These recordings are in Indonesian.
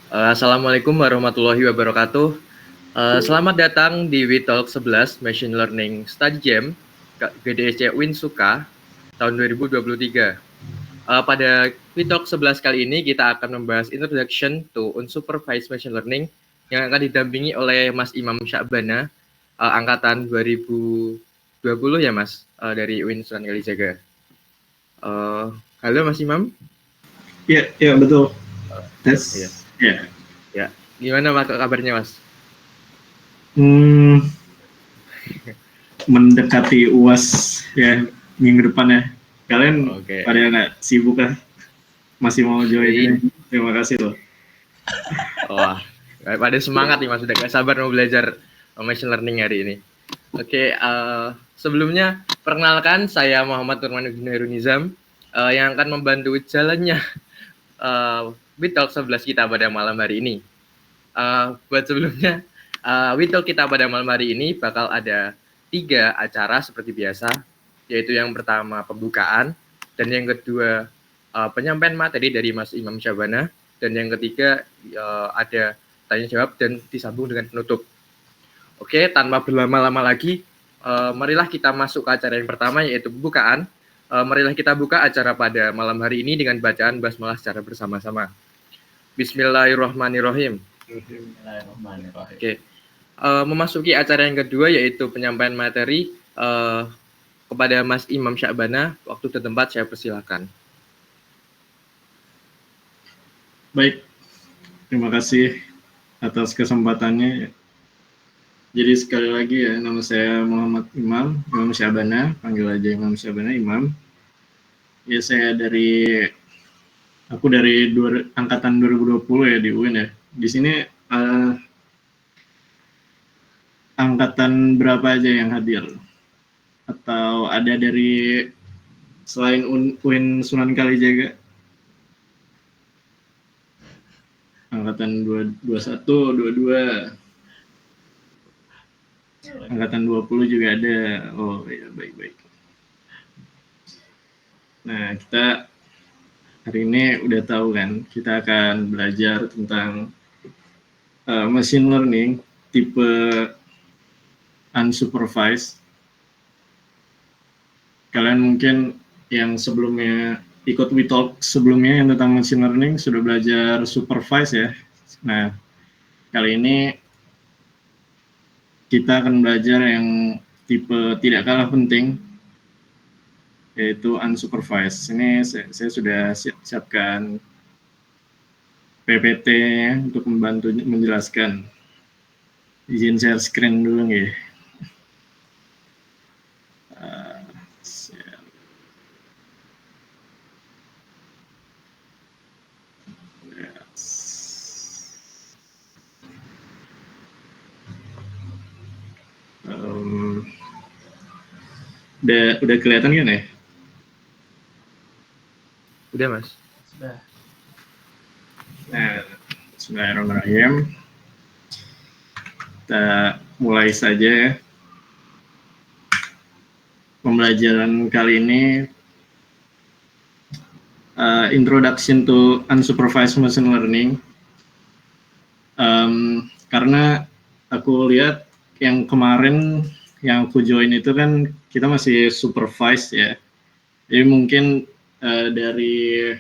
Assalamualaikum warahmatullahi wabarakatuh. Selamat datang di WeTalk 11 Machine Learning Study Jam GDSC Winsuka tahun 2023. Pada WeTalk 11 kali ini kita akan membahas Introduction to Unsupervised Machine Learning yang akan didampingi oleh Mas Imam Sya'bana, angkatan 2020 ya Mas, dari UIN Sunan Kalijaga. Halo Mas Imam. Iya betul. Tes. Iya. Ya. Ya, gimana Mas kabarnya Mas? Mendekati UAS ya minggu depan ya. Kalian pada nggak sibuk kah? Masih mau join ini? Terima kasih loh. Wah, pada semangat nih Mas, udah gak sabar mau belajar machine learning hari ini. Oke, sebelumnya perkenalkan saya Muhammad Nurman Nizam yang akan membantu jalannya WeTalk 11 kita pada malam hari ini. Buat sebelumnya, WeTalk kita pada malam hari ini bakal ada 3 acara seperti biasa, yaitu yang pertama pembukaan, dan yang kedua penyampaian materi dari Mas Imam Sya'bana, dan yang ketiga ada tanya jawab dan disambung dengan penutup. Oke, tanpa berlama-lama lagi, marilah kita masuk ke acara yang pertama, yaitu pembukaan. Marilah kita buka acara pada malam hari ini dengan bacaan basmalah secara bersama-sama. Bismillahirrahmanirrahim. Oke, memasuki acara yang kedua yaitu penyampaian materi kepada Mas Imam Sya'bana. Waktu dan tempat saya persilakan. Baik, terima kasih atas kesempatannya. Jadi sekali lagi ya, nama saya Muhammad Imam Sya'bana, panggil aja Imam Sya'bana, Imam. Ya saya dari angkatan 2020 ya di UIN ya. Di sini angkatan berapa aja yang hadir? Atau ada dari selain UIN Sunan Kalijaga? Angkatan 21, 22, angkatan 20 juga ada. Oh ya, baik-baik. Nah, kita hari ini udah tahu kan, kita akan belajar tentang machine learning tipe unsupervised. Kalian mungkin yang sebelumnya ikut WeTalk sebelumnya yang tentang machine learning sudah belajar supervised ya. Nah, kali ini kita akan belajar yang tipe tidak kalah penting, yaitu unsupervised. Ini saya sudah siapkan PPT untuk membantu menjelaskan. Izin share screen dulu nih. Udah kelihatan kan ya? Udah Mas. Sudah. Nah, bismillahirrahmanirrahim. Kita mulai saja ya. Pembelajaran kali ini Introduction to Unsupervised Machine Learning. Karena aku lihat yang kemarin yang aku join itu kan kita masih supervised ya. Jadi mungkin dari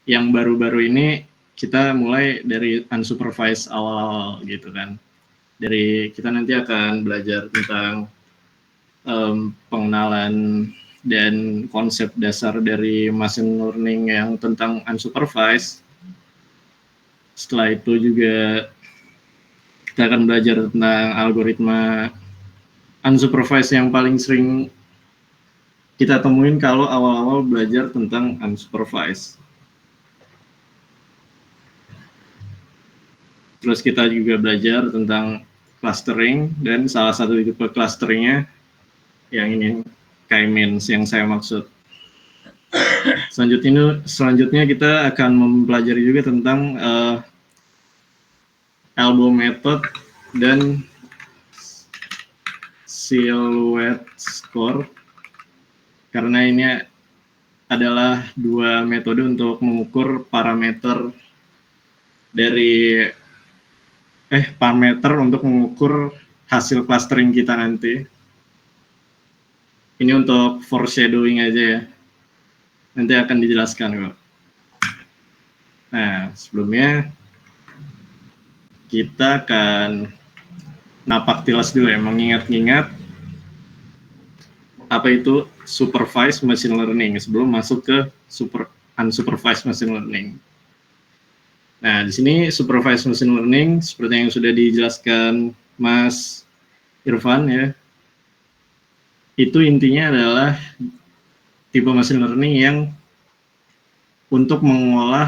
yang baru-baru ini kita mulai dari unsupervised awal-awal gitu kan. Dari kita nanti akan belajar tentang pengenalan dan konsep dasar dari machine learning yang tentang unsupervised. Setelah itu juga kita akan belajar tentang algoritma unsupervised yang paling sering kita temuin kalau awal-awal belajar tentang unsupervised. Terus kita juga belajar tentang clustering, dan salah satu tipe clusteringnya yang ini K-means yang saya maksud. Selanjutnya kita akan mempelajari juga tentang elbow method dan silhouette score, karena ini adalah dua metode untuk mengukur parameter dari parameter untuk mengukur hasil clustering kita nanti. Ini untuk foreshadowing aja ya. Nanti akan dijelaskan kok. Nah, sebelumnya kita akan napak tilas dulu ya, mengingat-ingat apa itu supervised machine learning sebelum masuk ke unsupervised machine learning. Nah, di sini supervised machine learning seperti yang sudah dijelaskan Mas Irfan ya. Itu intinya adalah tipe machine learning yang untuk mengolah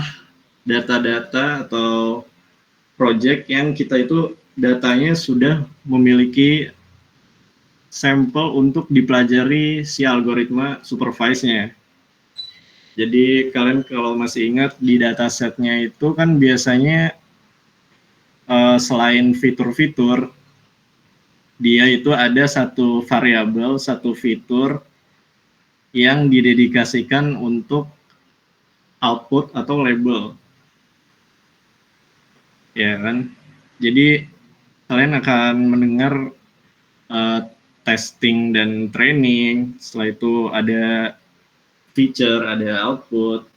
data-data atau project yang kita itu datanya sudah memiliki sampel untuk dipelajari si algoritma supervise-nya. Jadi kalian kalau masih ingat di datasetnya itu kan biasanya selain fitur-fitur, dia itu ada satu variabel, satu fitur yang didedikasikan untuk output atau label. Ya kan? Jadi kalian akan mendengar testing dan training, setelah itu ada feature, ada output.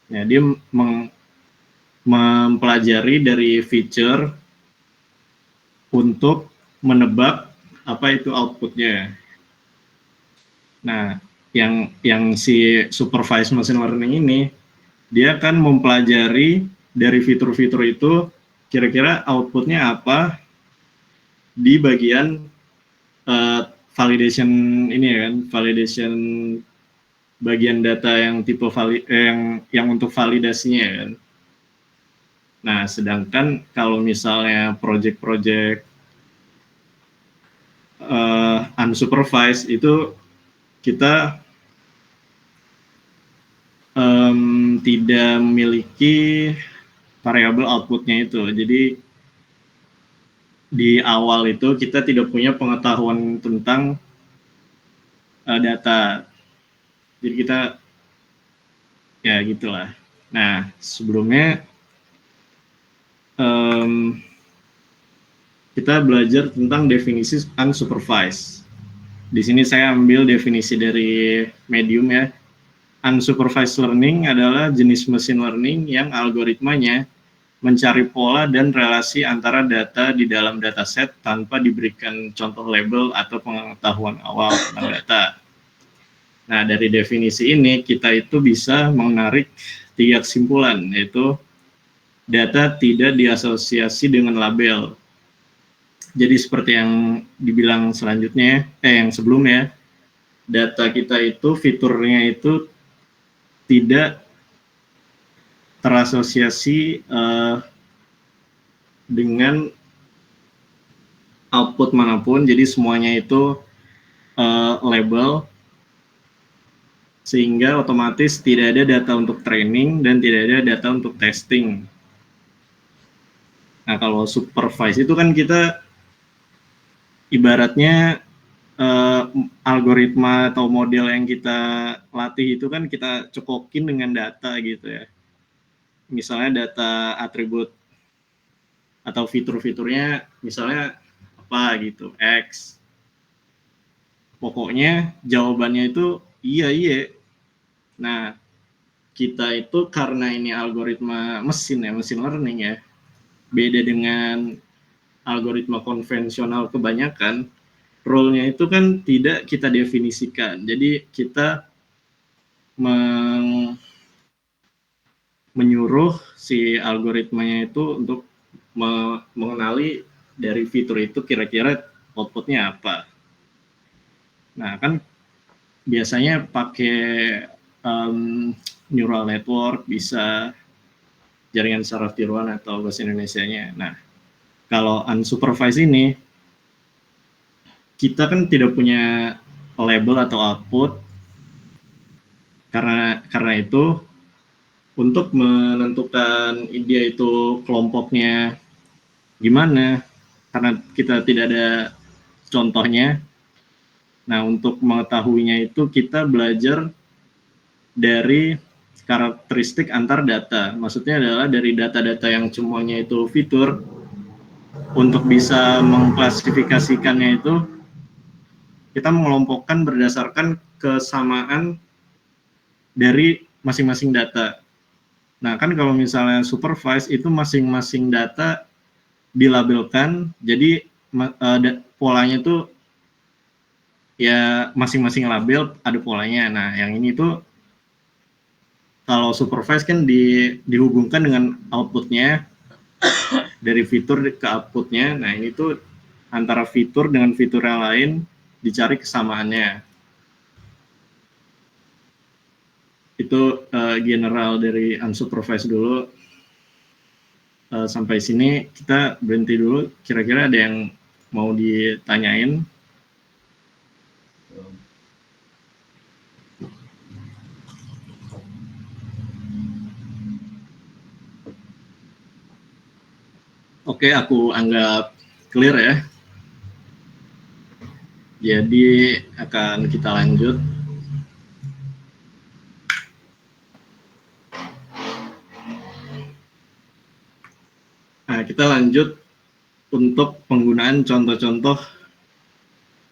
Nah, dia mempelajari dari feature untuk menebak apa itu outputnya. Nah, yang si supervised machine learning ini, dia akan mempelajari dari fitur-fitur itu kira-kira outputnya apa di bagian validation ini ya kan, validation bagian data yang tipe yang untuk validasinya ya kan. Nah, sedangkan kalau misalnya project-project unsupervised itu kita tidak memiliki variabel outputnya itu. Jadi di awal itu kita tidak punya pengetahuan tentang data. Jadi kita ya gitulah. Nah, sebelumnya kita belajar tentang definisi unsupervised. Di sini saya ambil definisi dari Medium ya. Unsupervised learning adalah jenis machine learning yang algoritmanya mencari pola dan relasi antara data di dalam dataset tanpa diberikan contoh label atau pengetahuan awal tentang data. Nah, dari definisi ini kita itu bisa menarik 3 kesimpulan, yaitu data tidak diasosiasi dengan label. Jadi seperti yang dibilang selanjutnya, yang sebelumnya, data kita itu fiturnya itu tidak terasosiasi dengan output manapun, jadi semuanya itu label, sehingga otomatis tidak ada data untuk training dan tidak ada data untuk testing. Nah, kalau supervise itu kan kita ibaratnya algoritma atau model yang kita latih itu kan kita cokokin dengan data gitu ya. Misalnya data atribut atau fitur-fiturnya misalnya apa gitu, X. Pokoknya jawabannya itu iya. Nah, kita itu karena ini algoritma mesin ya, mesin learning ya, beda dengan algoritma konvensional kebanyakan, role-nya itu kan tidak kita definisikan. Jadi kita menyuruh si algoritmanya itu untuk mengenali dari fitur itu kira-kira outputnya apa. Nah, kan biasanya pakai neural network, bisa jaringan saraf tiruan atau bahasa Indonesianya. Nah, kalau unsupervised ini, kita kan tidak punya label atau output, karena itu untuk menentukan dia itu kelompoknya gimana, karena kita tidak ada contohnya. Nah, untuk mengetahuinya itu kita belajar dari karakteristik antar data. Maksudnya adalah dari data-data yang semuanya itu fitur, untuk bisa mengklasifikasikannya itu kita mengelompokkan berdasarkan kesamaan dari masing-masing data. Nah, kan kalau misalnya supervise itu masing-masing data dilabelkan, jadi polanya tuh ya masing-masing label ada polanya. Nah, yang ini tuh kalau supervise kan dihubungkan dengan outputnya, dari fitur ke outputnya. Nah, ini tuh antara fitur dengan fitur yang lain dicari kesamaannya. Itu general dari unsupervised dulu. Sampai sini kita berhenti dulu. Kira-kira ada yang mau ditanyain? Oke, aku anggap clear ya. Jadi akan kita lanjut. Nah, kita lanjut untuk penggunaan contoh-contoh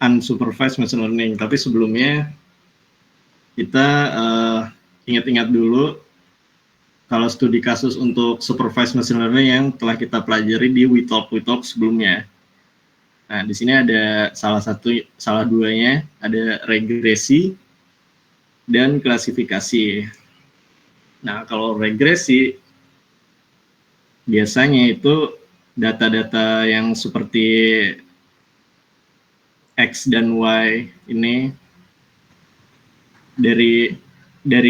unsupervised machine learning. Tapi sebelumnya kita ingat-ingat dulu kalau studi kasus untuk supervised machine learning yang telah kita pelajari di WeTalk sebelumnya. Nah, di sini ada salah duanya, ada regresi dan klasifikasi. Nah, kalau regresi biasanya itu data-data yang seperti X dan Y ini dari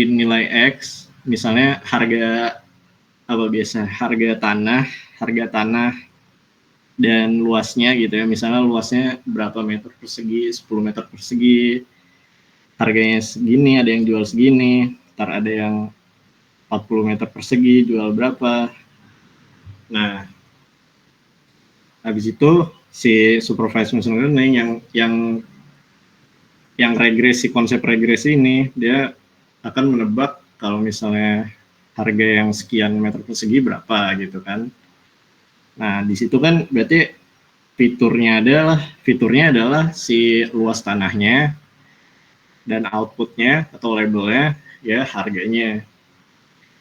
nilai X, misalnya harga tanah dan luasnya gitu ya. Misalnya luasnya berapa meter persegi, 10 meter persegi, harganya segini, ada yang jual segini, ntar ada yang 40 meter persegi jual berapa. Nah, habis itu si supervised machine learning yang regresi, konsep regresi ini dia akan menebak kalau misalnya harga yang sekian meter persegi berapa gitu kan. Nah, di situ kan berarti fiturnya adalah si luas tanahnya dan outputnya atau labelnya ya harganya.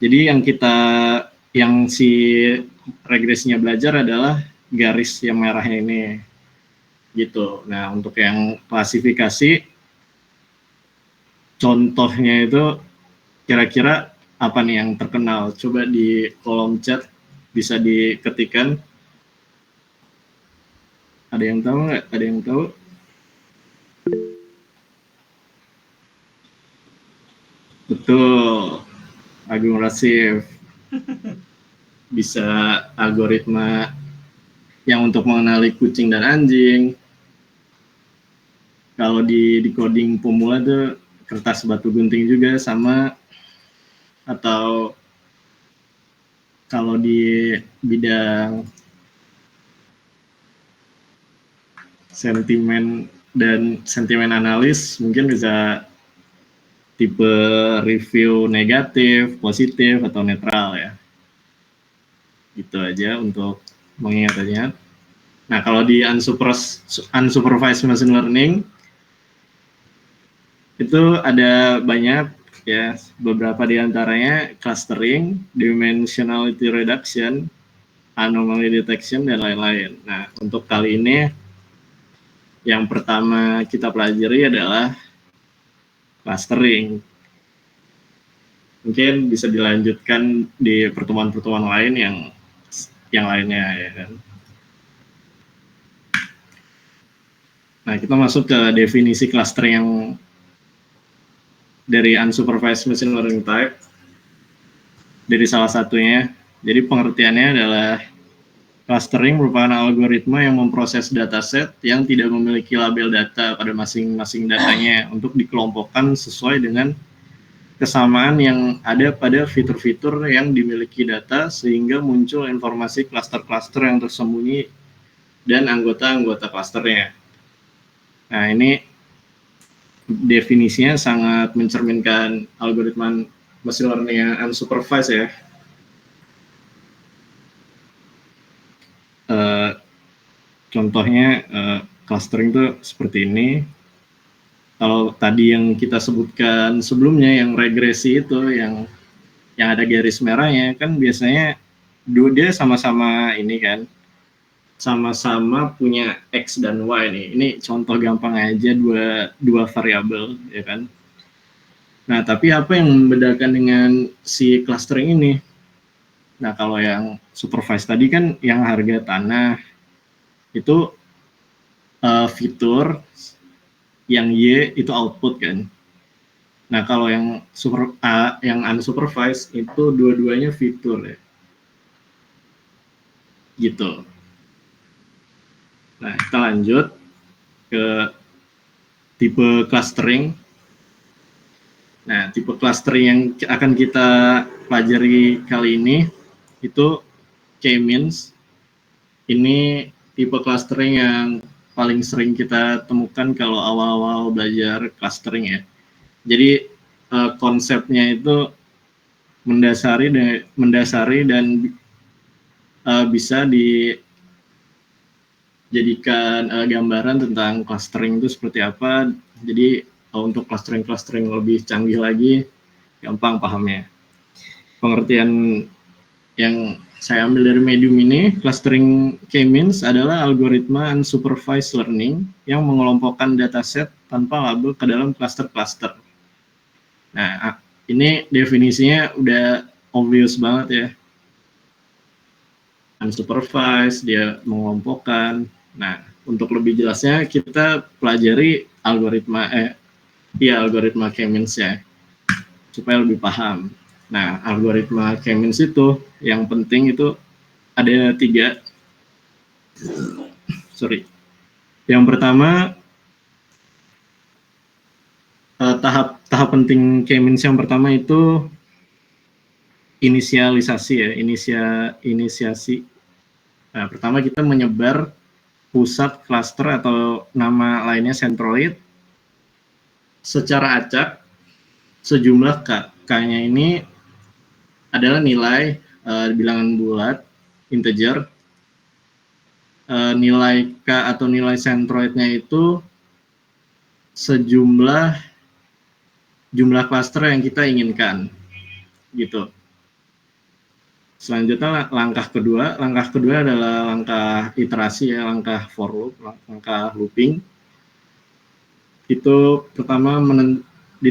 Jadi yang si regresinya belajar adalah garis yang merahnya ini gitu. Nah, untuk yang klasifikasi contohnya itu kira-kira apa nih yang terkenal? Coba di kolom chat bisa diketikkan. Ada yang tahu nggak? Ada yang tahu? Betul, Agung Rasif. Bisa algoritma yang untuk mengenali kucing dan anjing. Kalau di coding pemula tuh kertas batu gunting juga sama. Atau kalau di bidang sentimen analis mungkin bisa tipe review negatif, positif, atau netral ya. Gitu aja untuk mengingatnya. Nah, kalau di unsupervised machine learning itu ada banyak ya, beberapa di antaranya clustering, dimensionality reduction, anomaly detection, dan lain-lain. Nah, untuk kali ini yang pertama kita pelajari adalah clustering. Mungkin bisa dilanjutkan di pertemuan-pertemuan lain yang lainnya ya kan. Nah, kita masuk ke definisi clustering yang dari unsupervised machine learning type. Dari salah satunya, jadi pengertiannya adalah clustering merupakan algoritma yang memproses dataset yang tidak memiliki label data pada masing-masing datanya untuk dikelompokkan sesuai dengan kesamaan yang ada pada fitur-fitur yang dimiliki data sehingga muncul informasi klaster-klaster yang tersembunyi dan anggota-anggota klasternya. Nah, ini definisinya sangat mencerminkan algoritma machine learning yang unsupervised ya. Contohnya clustering tuh seperti ini. Kalau tadi yang kita sebutkan sebelumnya yang regresi itu yang ada garis merahnya kan biasanya dia sama-sama ini kan, sama-sama punya X dan Y nih. Ini contoh gampang aja dua variabel ya kan. Nah, tapi apa yang membedakan dengan si clustering ini? Nah, kalau yang supervised tadi kan yang harga tanah itu fitur, yang Y itu output kan. Nah, kalau yang yang unsupervised itu dua-duanya fitur ya. Gitu. Nah, kita lanjut ke tipe clustering. Nah, tipe clustering yang akan kita pelajari kali ini itu K-means. Ini tipe clustering yang paling sering kita temukan kalau awal-awal belajar clustering ya. Jadi konsepnya itu mendasari dan bisa dijadikan gambaran tentang clustering itu seperti apa. Jadi untuk clustering lebih canggih lagi, gampang pahamnya. Pengertian yang saya ambil dari Medium ini, clustering K-means adalah algoritma unsupervised learning yang mengelompokkan dataset tanpa label ke dalam cluster-cluster. Nah, ini definisinya udah obvious banget ya. Unsupervised, dia mengelompokkan. Nah, untuk lebih jelasnya kita pelajari algoritma K-means ya, supaya lebih paham. Nah, algoritma K-means itu yang penting itu ada 3. Yang pertama, tahap penting K-means yang pertama itu inisialisasi ya, inisiasi. Nah, pertama kita menyebar pusat cluster atau nama lainnya centroid secara acak sejumlah K-nya ini adalah nilai bilangan bulat integer. Nilai K atau nilai centroidnya itu jumlah cluster yang kita inginkan gitu. Selanjutnya langkah kedua adalah langkah iterasi ya, langkah for loop, langkah looping. Itu pertama di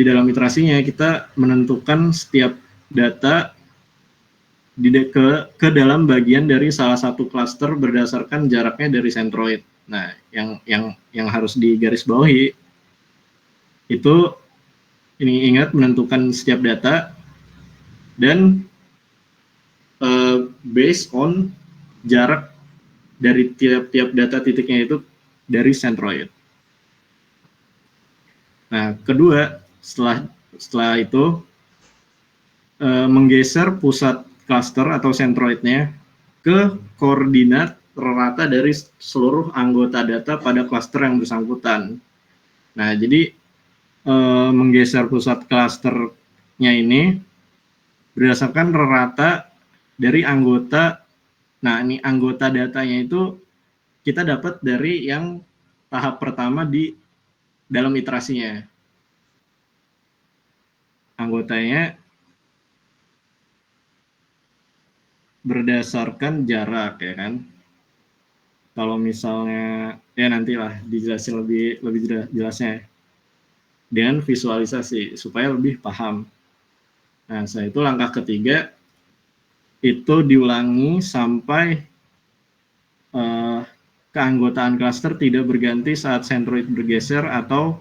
dalam iterasinya kita menentukan setiap data ke dalam bagian dari salah satu cluster berdasarkan jaraknya dari centroid. Nah, yang harus digarisbawahi itu ini ingat menentukan setiap data dan based on jarak dari tiap data titiknya itu dari centroid. Nah, kedua setelah itu menggeser pusat cluster atau centroidnya ke koordinat rata dari seluruh anggota data pada cluster yang bersangkutan. Nah, jadi menggeser pusat clusternya ini berdasarkan rata dari anggota. Nah, ini anggota datanya itu kita dapat dari yang tahap pertama di dalam iterasinya. Anggotanya berdasarkan jarak ya kan. Kalau misalnya ya nantilah dijelasin lebih jelasnya dengan visualisasi supaya lebih paham. Nah, setelah itu langkah ketiga itu diulangi sampai keanggotaan cluster tidak berganti saat centroid bergeser atau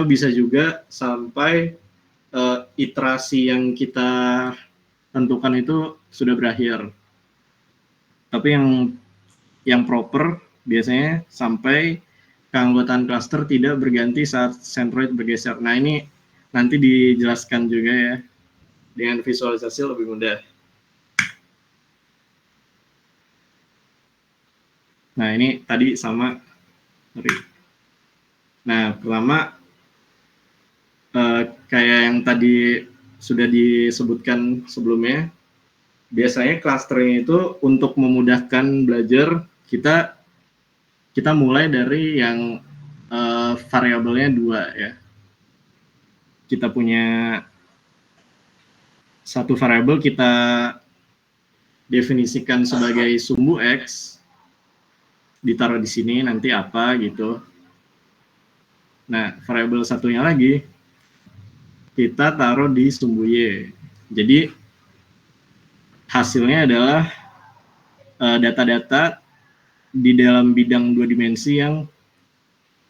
bisa juga sampai iterasi yang kita tentukan itu sudah berakhir. Tapi yang proper biasanya sampai keanggotaan cluster tidak berganti saat centroid bergeser. Nah, ini nanti dijelaskan juga ya dengan visualisasi lebih mudah. Nah, ini tadi sama. Nah, pertama kayak yang tadi sudah disebutkan sebelumnya, biasanya clustering itu untuk memudahkan belajar, kita mulai dari yang variabelnya 2 ya. Kita punya satu variabel, kita definisikan sebagai sumbu X, ditaruh di sini nanti apa gitu. Nah, variabel satunya lagi kita taruh di sumbu Y. Jadi hasilnya adalah data-data di dalam bidang 2 dimensi yang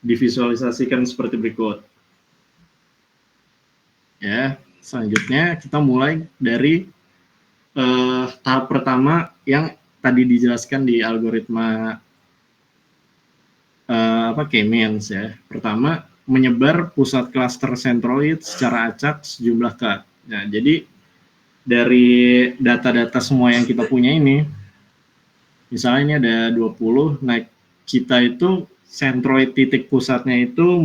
divisualisasikan seperti berikut. Ya, selanjutnya kita mulai dari tahap pertama yang tadi dijelaskan di algoritma K-means ya. Pertama, menyebar pusat klaster sentroid secara acak sejumlah K. Nah, jadi dari data-data semua yang kita punya ini, misalnya ini ada 20, nah kita itu sentroid titik pusatnya itu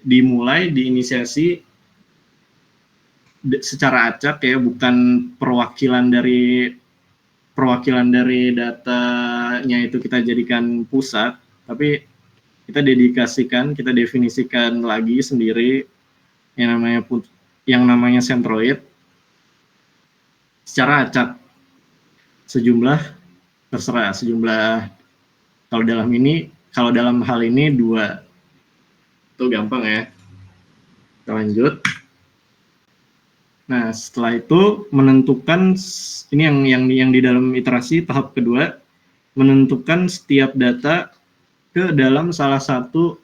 dimulai, diinisiasi secara acak ya, bukan perwakilan dari datanya itu kita jadikan pusat, tapi kita definisikan lagi sendiri yang namanya sentroid secara acak sejumlah kalau dalam hal ini 2. Itu gampang ya. Kita lanjut. Nah, setelah itu menentukan, ini yang di dalam iterasi tahap kedua, menentukan setiap data ke dalam salah satu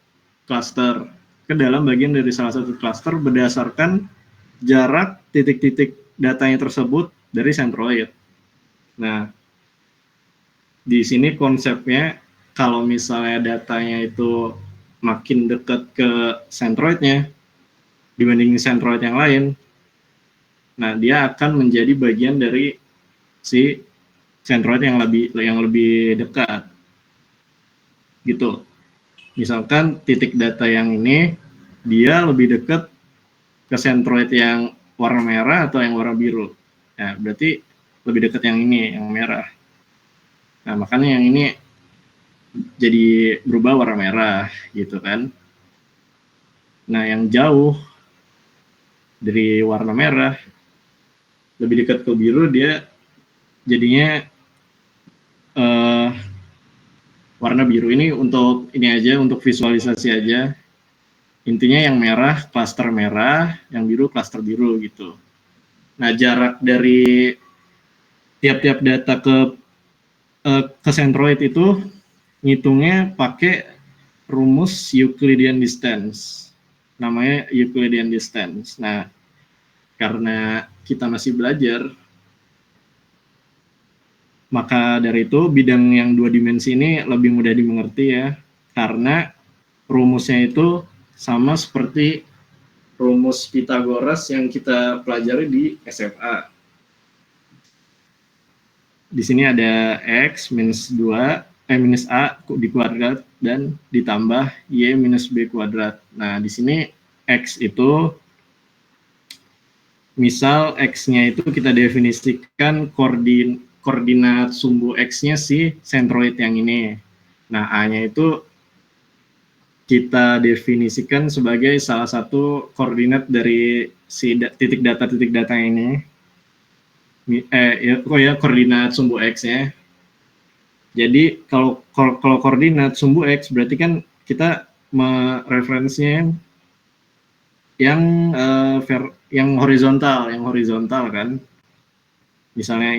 cluster, ke dalam bagian dari salah satu cluster berdasarkan jarak titik-titik datanya tersebut dari sentroid. Nah, di sini konsepnya kalau misalnya datanya itu makin dekat ke sentroidnya dibanding sentroid yang lain, nah dia akan menjadi bagian dari si sentroid yang lebih dekat. Gitu. Misalkan titik data yang ini dia lebih dekat ke sentroid yang warna merah atau yang warna biru. Nah, berarti lebih dekat yang ini, yang merah. Nah, makanya yang ini jadi berubah warna merah gitu kan. Nah, yang jauh dari warna merah lebih dekat ke biru, dia jadinya warna biru. Ini untuk visualisasi aja. Intinya yang merah klaster merah, yang biru klaster biru gitu. Nah, jarak dari tiap-tiap data ke sentroid itu ngitungnya pakai rumus Euclidean distance. Namanya Euclidean distance. Nah, karena kita masih belajar, maka dari itu bidang yang 2 dimensi ini lebih mudah dimengerti ya, karena rumusnya itu sama seperti rumus Pythagoras yang kita pelajari di SMA. Di sini ada X minus A di kuadrat dan ditambah Y minus B kuadrat. Nah, di sini X itu, misal X-nya itu kita definisikan koordinat sumbu X-nya si sentroid yang ini. Nah, A-nya itu kita definisikan sebagai salah satu koordinat dari si titik data ini. Koordinat sumbu X-nya. Jadi kalau koordinat sumbu X berarti kan kita referensinya yang horizontal kan. Misalnya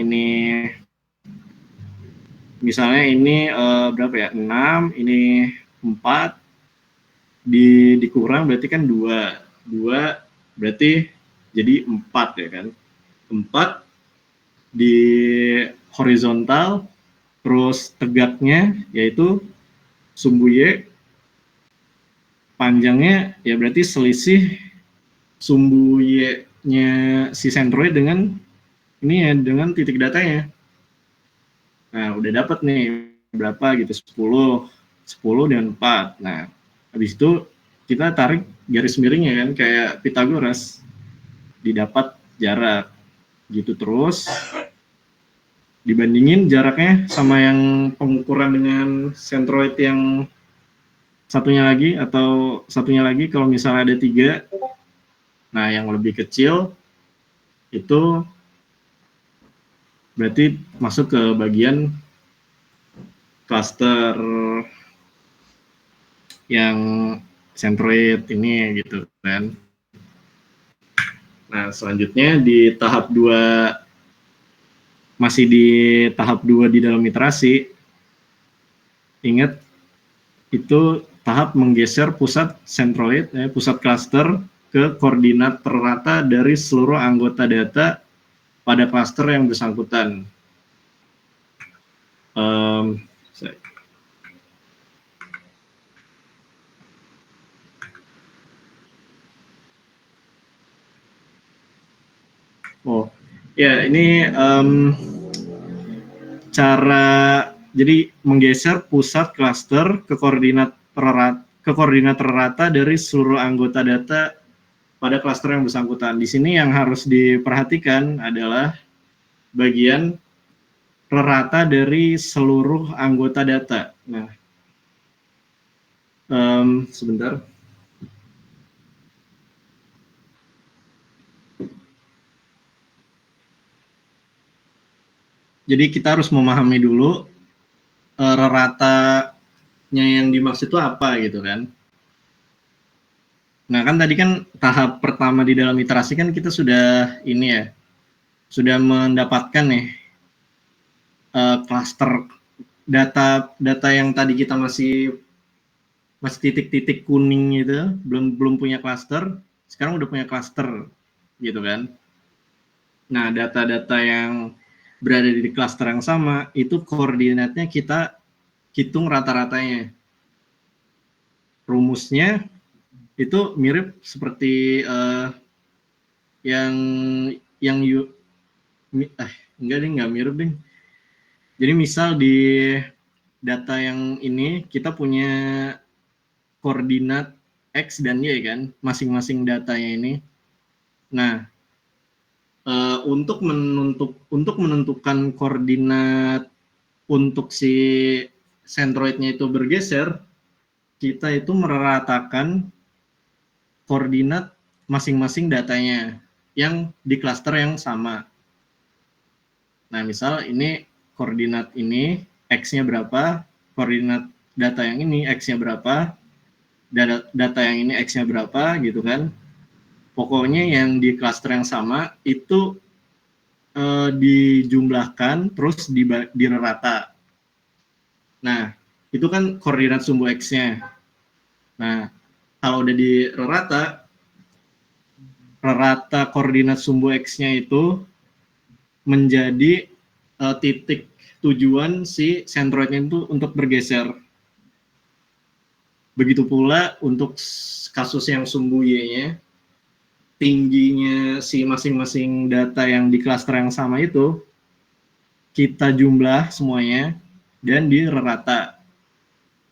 ini berapa ya? 6, ini 4, dikurang berarti kan 2 berarti jadi 4 ya kan. 4 di horizontal, terus tegaknya yaitu sumbu Y, panjangnya ya berarti selisih sumbu Y-nya si sentroid dengan ini ya, dengan titik datanya. Nah, udah dapat nih berapa gitu, 10 dan 4. Nah, habis itu kita tarik garis miringnya kan kayak Pythagoras. Didapat jarak gitu. Terus dibandingin jaraknya sama yang pengukuran dengan centroid yang satunya lagi, atau satunya lagi kalau misalnya ada 3. Nah, yang lebih kecil itu berarti masuk ke bagian cluster yang centroid ini gitu kan. Nah, selanjutnya di tahap 2, masih di tahap 2 di dalam iterasi, ingat itu tahap menggeser pusat centroid, pusat cluster ke koordinat terrata dari seluruh anggota data pada cluster yang bersangkutan. Oh, ya ini cara jadi menggeser pusat cluster ke koordinat terrata dari seluruh anggota data pada cluster yang bersangkutan. Di sini yang harus diperhatikan adalah bagian rata dari seluruh anggota data. Nah, sebentar. Jadi kita harus memahami dulu reratanya yang dimaksud itu apa gitu kan. Nah, kan tadi kan tahap pertama di dalam iterasi kan kita sudah ini ya, sudah mendapatkan nih cluster data yang tadi kita masih titik-titik kuning gitu, belum punya cluster, sekarang udah punya cluster gitu kan. Nah, data-data yang berada di cluster yang sama itu koordinatnya kita hitung rata-ratanya. Rumusnya itu mirip seperti yang enggak deh, nggak mirip deh. Jadi misal di data yang ini kita punya koordinat X dan Y kan, masing-masing datanya ini. Nah, untuk menentukan koordinat untuk si centroidnya itu bergeser, kita itu meratakan koordinat masing-masing datanya yang di cluster yang sama. Nah, misal ini koordinat ini X-nya berapa, koordinat data yang ini X-nya berapa, data yang ini X-nya berapa gitu kan. Pokoknya yang di cluster yang sama itu dijumlahkan terus dirata. Nah, itu kan koordinat sumbu X-nya. Nah, kalau udah rata koordinat sumbu X-nya itu menjadi titik tujuan si centroidnya itu untuk bergeser. Begitu pula untuk kasus yang sumbu Y-nya, tingginya si masing-masing data yang di cluster yang sama itu kita jumlah semuanya dan dirata.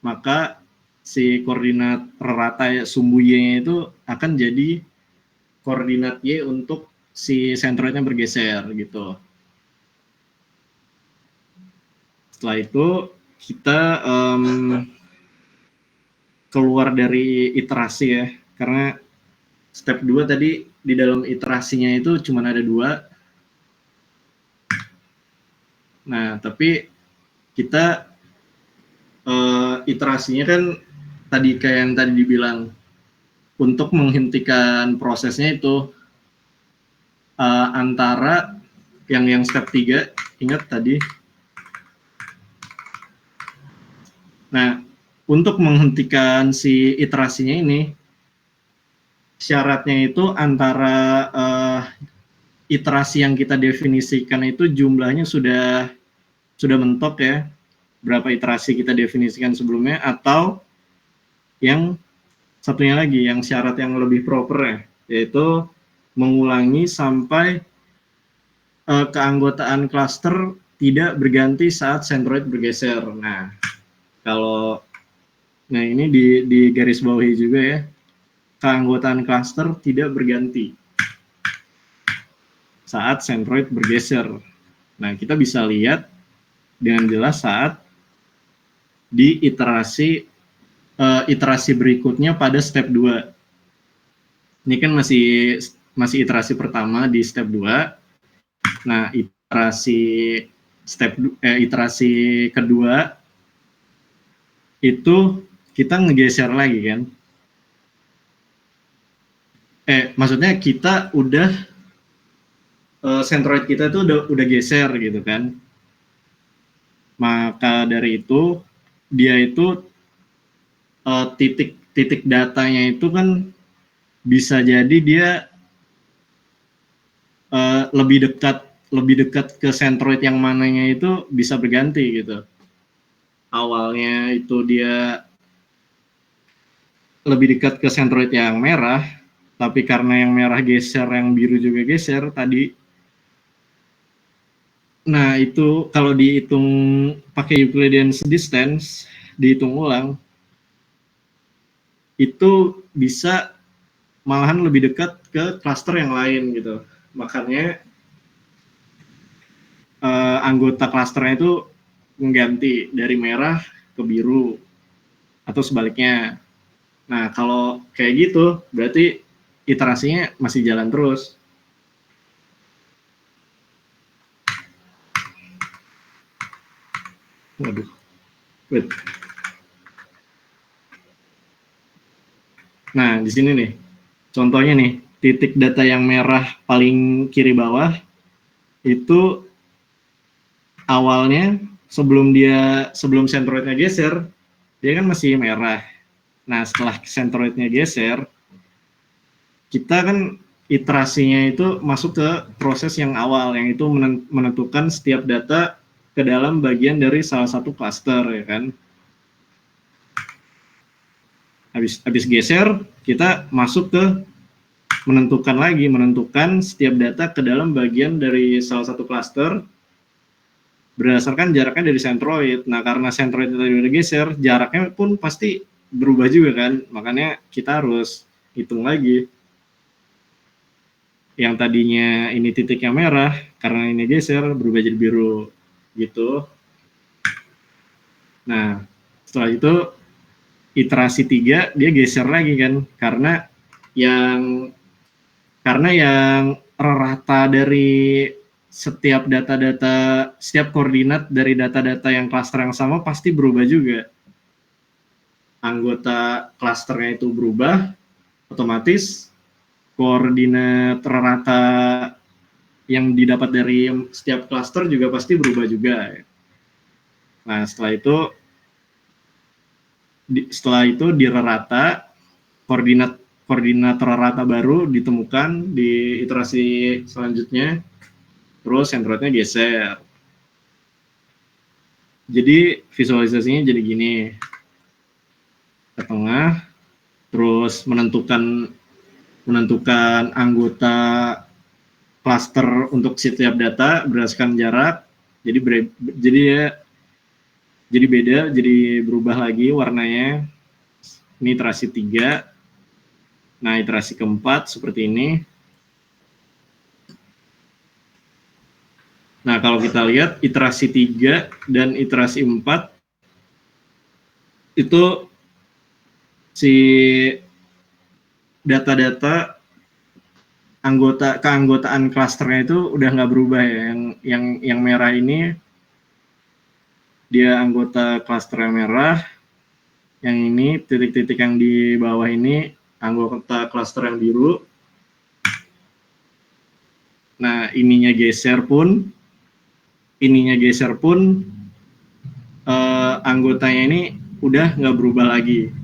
Maka si koordinat rata sumbu Y-nya itu akan jadi koordinat Y untuk si centroidnya bergeser gitu. Setelah itu kita keluar dari iterasi ya, karena step 2 tadi di dalam iterasinya itu cuma ada 2. Nah, tapi kita iterasinya kan tadi kayak yang tadi dibilang, untuk menghentikan prosesnya itu antara yang step 3, ingat tadi. Nah, untuk menghentikan si iterasinya ini, syaratnya itu antara iterasi yang kita definisikan itu jumlahnya sudah mentok ya, berapa iterasi kita definisikan sebelumnya, atau yang satunya lagi, yang syarat yang lebih proper ya, yaitu mengulangi sampai keanggotaan cluster tidak berganti saat centroid bergeser. Nah, ini di garis bawahi juga ya, keanggotaan cluster tidak berganti. saat centroid bergeser. Nah, kita bisa lihat dengan jelas saat di iterasi berikutnya pada step 2. Ini kan masih iterasi pertama di step 2. Nah, iterasi kedua itu kita ngegeser lagi kan. Maksudnya kita udah centroid kita itu udah geser gitu kan. Maka dari itu dia itu titik datanya itu kan bisa jadi dia lebih dekat ke centroid yang mananya itu bisa berganti gitu. Awalnya itu dia lebih dekat ke centroid yang merah, tapi karena yang merah geser, yang biru juga geser tadi. Nah, itu kalau dihitung pakai Euclidean distance, dihitung ulang, itu bisa malahan lebih dekat ke cluster yang lain gitu. Makanya anggota clusternya itu mengganti dari merah ke biru atau sebaliknya. Nah, kalau kayak gitu berarti iterasinya masih jalan terus. Waduh. Wait. Nah, di sini nih. Contohnya nih, titik data yang merah paling kiri bawah itu awalnya sebelum centroidnya geser, dia kan masih merah. Nah, setelah centroidnya geser, kita kan iterasinya itu masuk ke proses yang awal, yang itu menentukan setiap data ke dalam bagian dari salah satu cluster, ya kan. Habis geser, kita masuk ke menentukan setiap data ke dalam bagian dari salah satu cluster berdasarkan jaraknya dari centroid. Nah, karena centroid tadi udah geser, jaraknya pun pasti berubah juga kan. Makanya kita harus hitung lagi. Yang tadinya ini titiknya merah, karena ini geser, berubah jadi biru. Gitu. Nah, setelah itu iterasi 3 dia geser lagi kan, karena yang rata dari setiap koordinat dari data-data yang klaster yang sama pasti berubah juga. Anggota klasternya itu berubah, otomatis koordinat rata yang didapat dari setiap klaster juga pasti berubah juga. Nah, setelah itu dirata, koordinat rata baru ditemukan di iterasi selanjutnya, terus centroidnya geser. Jadi visualisasinya jadi gini, ke tengah, terus menentukan anggota cluster untuk setiap data berdasarkan jarak. Jadi beda, jadi berubah lagi warnanya. Ini iterasi 3. Nah, iterasi keempat seperti ini. Nah, kalau kita lihat iterasi 3 dan iterasi 4 itu si data-data keanggotaan klasternya itu udah nggak berubah ya. Yang merah ini dia anggota klaster yang merah, yang ini titik-titik yang di bawah ini anggota klaster yang biru. Nah, ininya geser pun anggotanya ini udah nggak berubah lagi.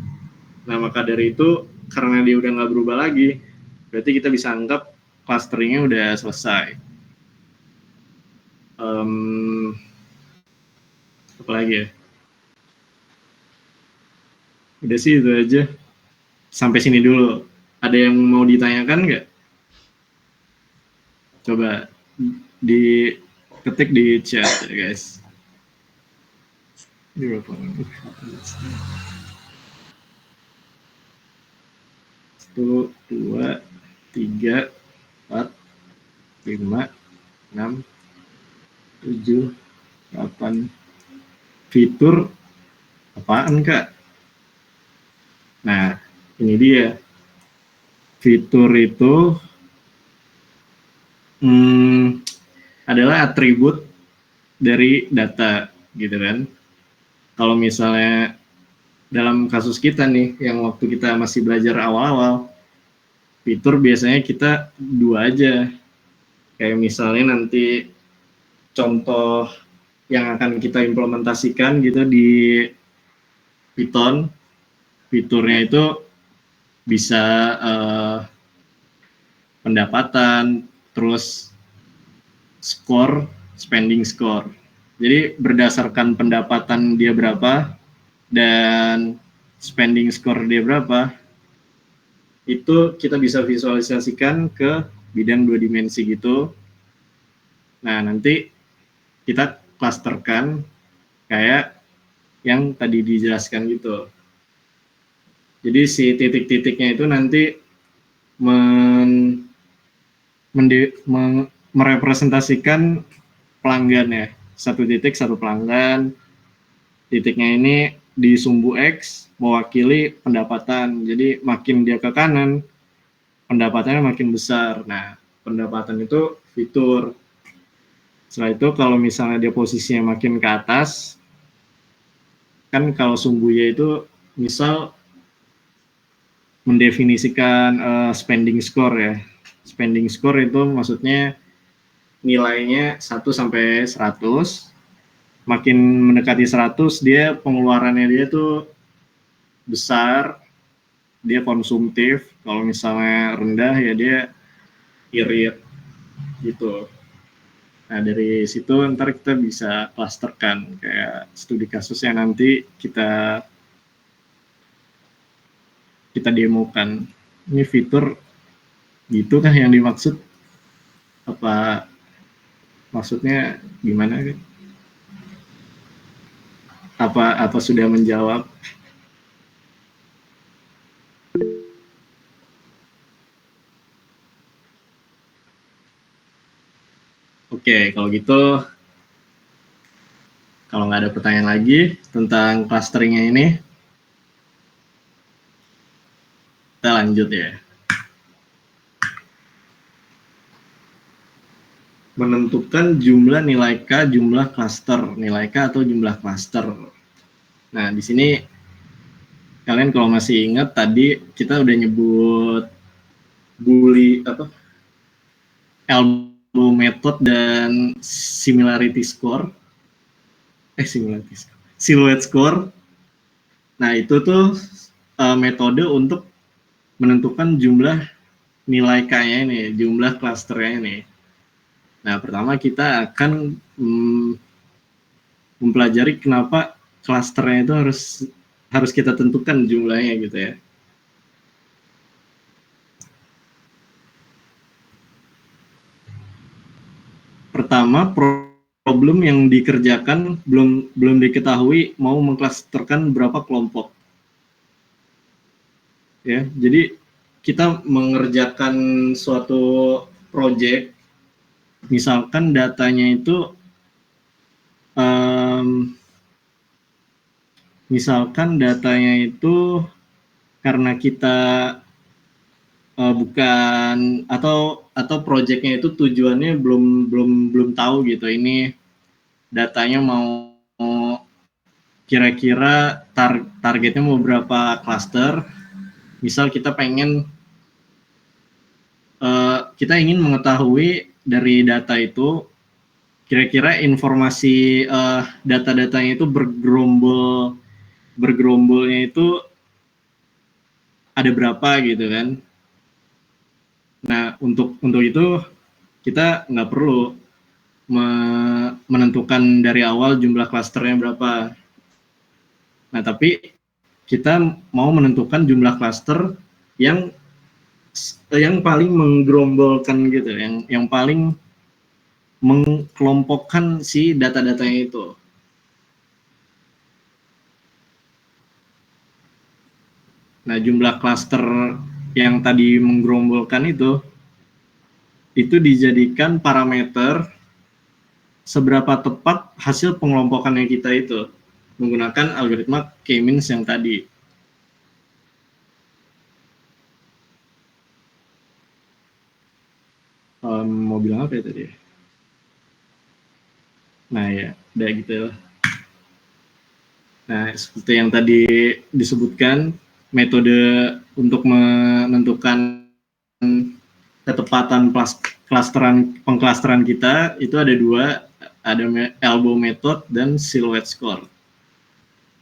Nah, maka dari itu karena dia udah nggak berubah lagi, berarti kita bisa anggap clusteringnya udah selesai. Apa lagi ya? Udah sih itu aja. Sampai sini dulu. Ada yang mau ditanyakan nggak? Coba diketik di chat ya guys. Ini berapa? 1, 2, 3, 4, 5, 6, 7, 8. Fitur apaan, Kak? Nah, ini dia. Fitur itu adalah atribut dari data, gitu kan. Kalau misalnya dalam kasus kita nih, yang waktu kita masih belajar awal-awal, fitur biasanya kita 2 aja. Kayak misalnya nanti contoh yang akan kita implementasikan gitu di Python, fiturnya itu bisa pendapatan, terus skor, spending score. Jadi berdasarkan pendapatan dia berapa dan spending score dia berapa, itu kita bisa visualisasikan ke bidang 2 dimensi gitu. Nah, nanti kita klasterkan kayak yang tadi dijelaskan gitu. Jadi si titik-titiknya itu nanti merepresentasikan pelanggan ya. Satu titik, satu pelanggan. Titiknya ini di sumbu X mewakili pendapatan. Jadi makin dia ke kanan, pendapatannya makin besar. Nah, pendapatan itu fitur. Setelah itu kalau misalnya dia posisinya makin ke atas, kan kalau sumbu Y itu misal mendefinisikan spending score ya. Spending score itu maksudnya nilainya 1 sampai 100. Makin mendekati 100 dia pengeluarannya dia tuh besar, dia konsumtif. Kalau misalnya rendah ya dia irit gitu. Nah, dari situ ntar kita bisa klasterkan kayak studi kasusnya nanti kita demokan. Ini fitur gitu kan yang dimaksud, apa maksudnya gimana kan? Apa sudah menjawab? Oke, kalau gitu kalau nggak ada pertanyaan lagi tentang clusteringnya ini, kita lanjut ya. Menentukan jumlah nilai K, jumlah cluster, nilai K atau jumlah cluster. Nah, di sini kalian kalau masih ingat tadi kita udah nyebut Bully apa? Elbow method dan similarity score. Similarity score. Silhouette score. Nah, itu tuh metode untuk menentukan jumlah nilai K-nya ini, jumlah klasternya ini. Nah, pertama kita akan mempelajari kenapa klasternya itu harus kita tentukan jumlahnya gitu ya. Pertama, problem yang dikerjakan belum diketahui mau mengklasterkan berapa kelompok. Ya, jadi kita mengerjakan suatu project, misalkan datanya itu karena kita bukan atau projectnya itu tujuannya belum tahu gitu, ini datanya mau kira-kira targetnya mau berapa cluster. Misal kita ingin mengetahui dari data itu kira-kira informasi data-datanya itu bergerombolnya itu ada berapa gitu kan. Nah, untuk itu kita nggak perlu menentukan dari awal jumlah klasternya berapa. Nah, tapi kita mau menentukan jumlah klaster yang paling menggerombolkan gitu, yang paling mengkelompokkan si data-datanya itu. Nah, jumlah klaster yang tadi menggerombolkan itu itu dijadikan parameter seberapa tepat hasil pengelompokannya kita itu menggunakan algoritma K-means yang tadi. Mau bilang apa ya tadi? Nah ya, udah gitu lah. Nah, seperti yang tadi disebutkan, metode untuk menentukan ketepatan pengklasteran kita itu ada dua, ada elbow method dan silhouette score.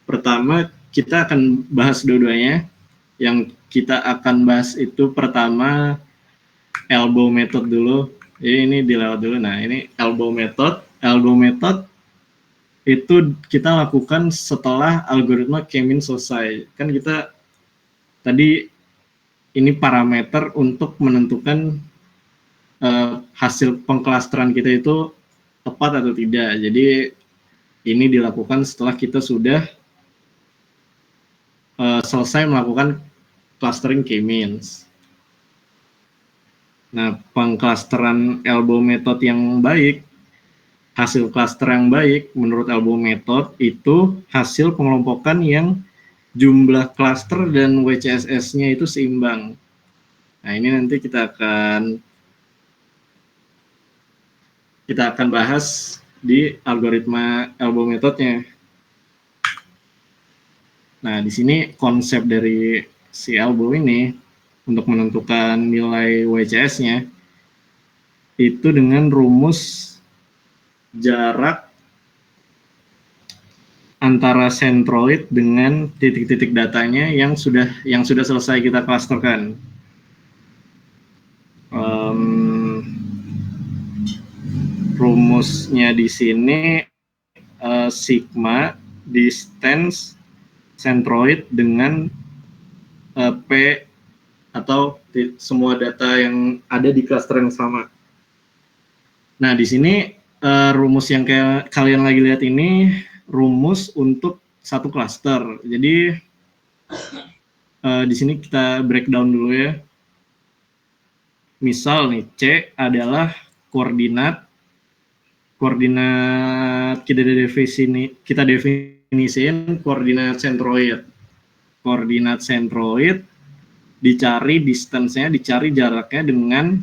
Pertama, kita akan bahas dua-duanya. Yang kita akan bahas itu pertama elbow method dulu. Jadi ini dilewat dulu. Nah, ini elbow method. Elbow method itu kita lakukan setelah algoritma K-means selesai. Kan kita tadi ini parameter untuk menentukan hasil pengklasteran kita itu tepat atau tidak. Jadi ini dilakukan setelah kita sudah selesai melakukan clustering K-means. Nah, pengklasteran elbow method yang baik, hasil cluster yang baik menurut elbow method itu hasil pengelompokan yang jumlah cluster dan WCSS-nya itu seimbang. Nah, ini nanti kita akan bahas di algoritma elbow methodnya. Nah, di sini konsep dari si elbow ini untuk menentukan nilai WCS-nya itu dengan rumus jarak antara centroid dengan titik-titik datanya yang sudah selesai kita klasterkan. Rumusnya di sini sigma distance centroid dengan P atau semua data yang ada di cluster yang sama. Nah, di sini rumus yang kalian lagi lihat ini rumus untuk satu cluster. Jadi di sini kita breakdown dulu ya. Misal nih C adalah koordinat kita definisiin koordinat centroid. Koordinat centroid dicari distance-nya, dicari jaraknya dengan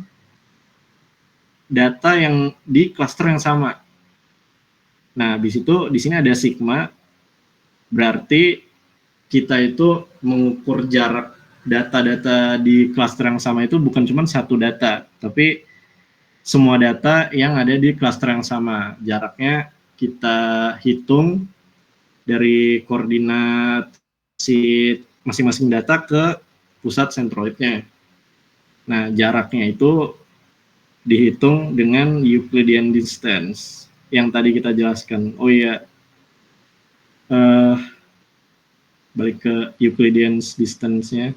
data yang di cluster yang sama. Nah, habis itu di sini ada sigma, berarti kita itu mengukur jarak data-data di cluster yang sama itu bukan cuma satu data, tapi semua data yang ada di cluster yang sama. Jaraknya kita hitung dari koordinat si masing-masing data ke pusat centroidnya. Nah, jaraknya itu dihitung dengan Euclidean distance yang tadi kita jelaskan. Oh iya, balik ke Euclidean distance-nya.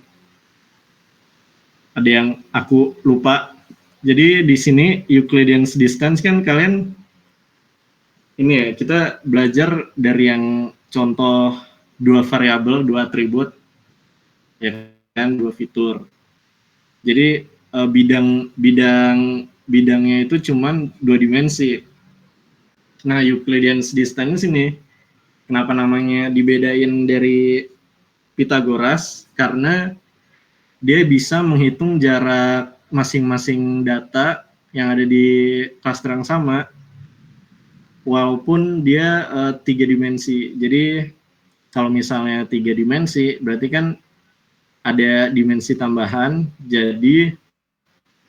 Ada yang aku lupa. Jadi di sini Euclidean distance kan kalian ini ya, kita belajar dari yang contoh dua variabel, dua atribut, ya kan, dua fitur. Jadi bidangnya itu cuma dua dimensi. Nah, Euclidean distance ini kenapa namanya dibedain dari Pythagoras? Karena dia bisa menghitung jarak masing-masing data yang ada di cluster yang sama, walaupun dia 3 dimensi. Jadi kalau misalnya 3 dimensi, berarti kan ada dimensi tambahan. Jadi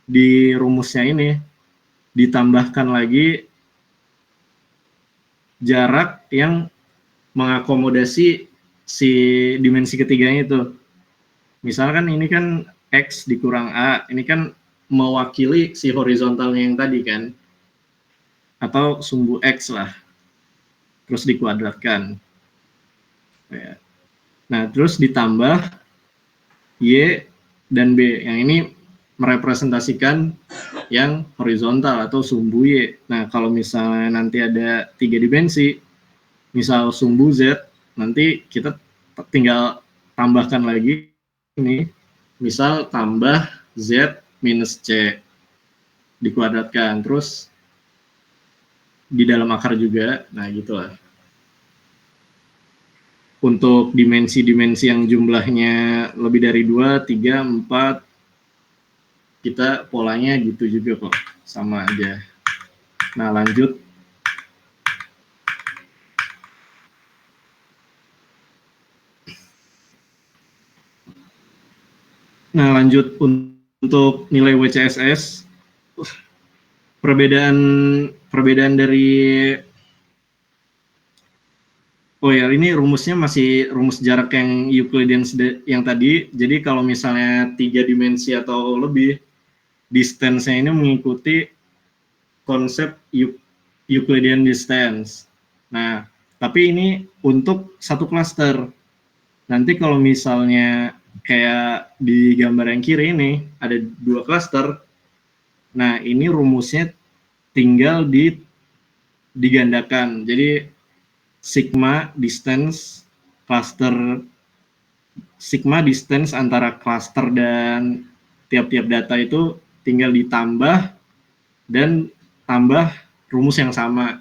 di rumusnya ini ditambahkan lagi jarak yang mengakomodasi si dimensi ketiganya itu. Misalkan ini kan X dikurang A, ini kan mewakili si horizontalnya yang tadi kan, atau sumbu X lah, terus dikuadratkan. Nah, terus ditambah Y dan B, yang ini merepresentasikan yang horizontal atau sumbu Y. Nah, kalau misalnya nanti ada 3 dimensi, misal sumbu Z, nanti kita tinggal tambahkan lagi ini, misal tambah Z minus C. dikuadratkan, terus di dalam akar juga. Nah, gitulah. Untuk dimensi-dimensi yang jumlahnya lebih dari 2, 3, 4, kita polanya gitu juga kok, sama aja. Nah, lanjut. Nah, lanjut untuk nilai WCSS. Perbedaan dari, oh ya, ini rumusnya masih rumus jarak yang Euclidean yang tadi. Jadi kalau misalnya 3 dimensi atau lebih, distance-nya ini mengikuti konsep Euclidean distance. Nah, tapi ini untuk satu klaster. Nanti kalau misalnya kayak di gambar yang kiri ini ada 2 klaster. Nah, ini rumusnya tinggal digandakan. Jadi sigma distance antara cluster dan tiap-tiap data itu tinggal ditambah dan tambah rumus yang sama.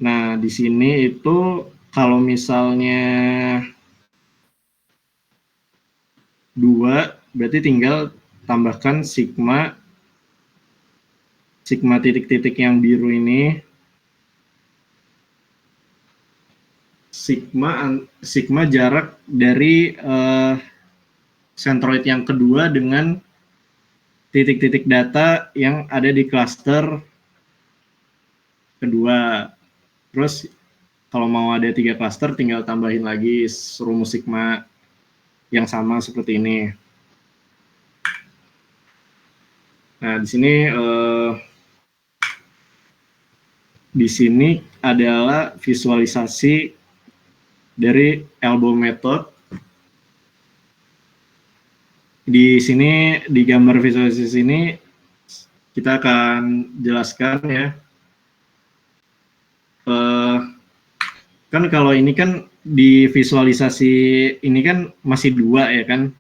Nah, di sini itu kalau misalnya 2, berarti tinggal tambahkan sigma titik-titik yang biru ini, sigma jarak dari centroid yang kedua dengan titik-titik data yang ada di klaster kedua. Terus kalau mau ada 3 klaster tinggal tambahin lagi rumus sigma yang sama seperti ini. Nah, di sini adalah visualisasi dari elbow method. Di sini di gambar visualisasi ini kita akan jelaskan ya. Kan kalau ini kan di visualisasi ini kan masih 2 ya kan.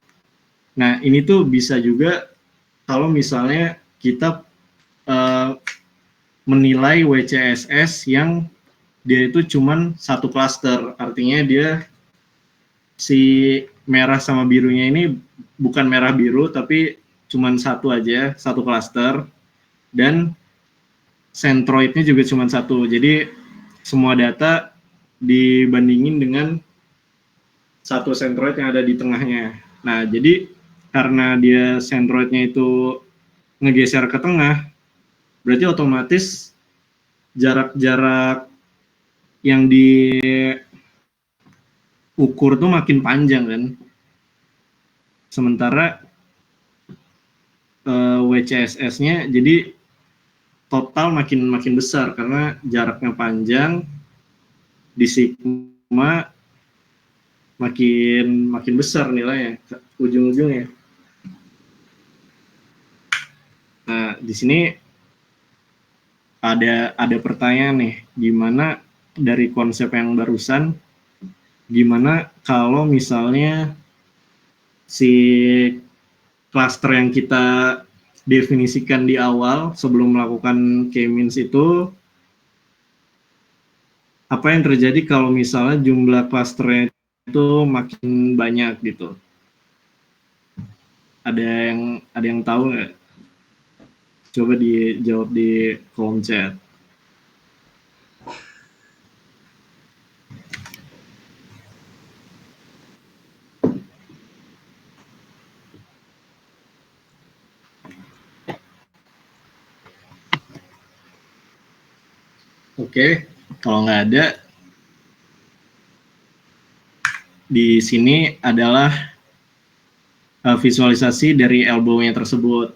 Nah, ini tuh bisa juga kalau misalnya kita menilai WCSS yang dia itu cuman satu klaster, artinya dia si merah sama birunya ini bukan merah biru tapi cuman satu aja, satu klaster, dan centroidnya juga cuman satu. Jadi semua data dibandingin dengan satu centroid yang ada di tengahnya. Nah, jadi karena dia centroidnya itu ngegeser ke tengah, berarti otomatis jarak-jarak yang diukur tuh makin panjang kan. Sementara WCSS-nya jadi total makin besar karena jaraknya panjang, di sigma makin besar nilainya ujung-ujungnya. Nah, di sini ada pertanyaan nih, gimana dari konsep yang barusan, gimana kalau misalnya si klaster yang kita definisikan di awal sebelum melakukan k-means itu, apa yang terjadi kalau misalnya jumlah klasternya itu makin banyak gitu? Ada yang tahu nggak? Coba dijawab di kolom chat. Oke, kalau nggak ada, di sini adalah visualisasi dari elbow-nya tersebut.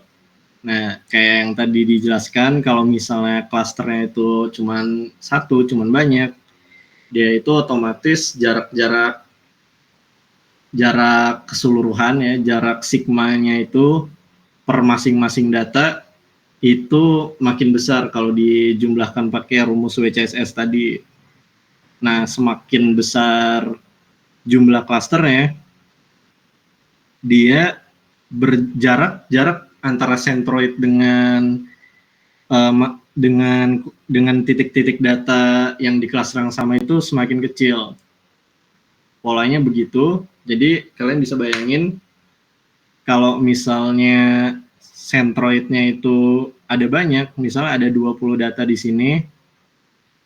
Nah, kayak yang tadi dijelaskan, kalau misalnya klasternya itu cuman satu, cuman banyak, dia itu otomatis jarak keseluruhan ya, jarak sigmanya itu per masing-masing data itu makin besar kalau dijumlahkan pakai rumus WCSS tadi. Nah, semakin besar jumlah klasternya, dia jarak antara centroid dengan dengan titik-titik data yang di cluster yang sama itu semakin kecil. Polanya begitu. Jadi kalian bisa bayangin kalau misalnya centroidnya itu ada banyak, misalnya ada 20 data di sini,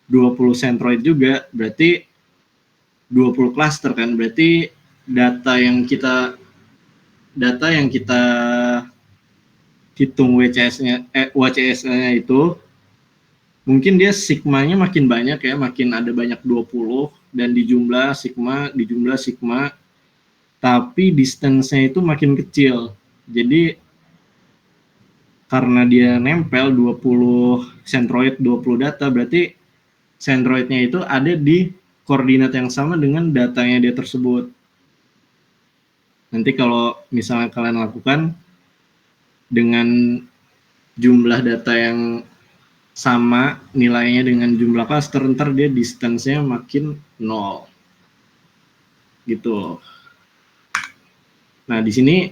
20 centroid juga, berarti 20 cluster kan, berarti data yang kita hitung WCS-nya itu mungkin dia sigmanya makin banyak ya, makin ada banyak 20 dan dijumlah sigma, tapi distance-nya itu makin kecil. Jadi karena dia nempel 20 centroid 20 data, berarti centroidnya itu ada di koordinat yang sama dengan datanya dia tersebut. Nanti kalau misalnya kalian lakukan dengan jumlah data yang sama nilainya dengan jumlah cluster, ntar dia distance-nya makin 0 gitu. Nah di sini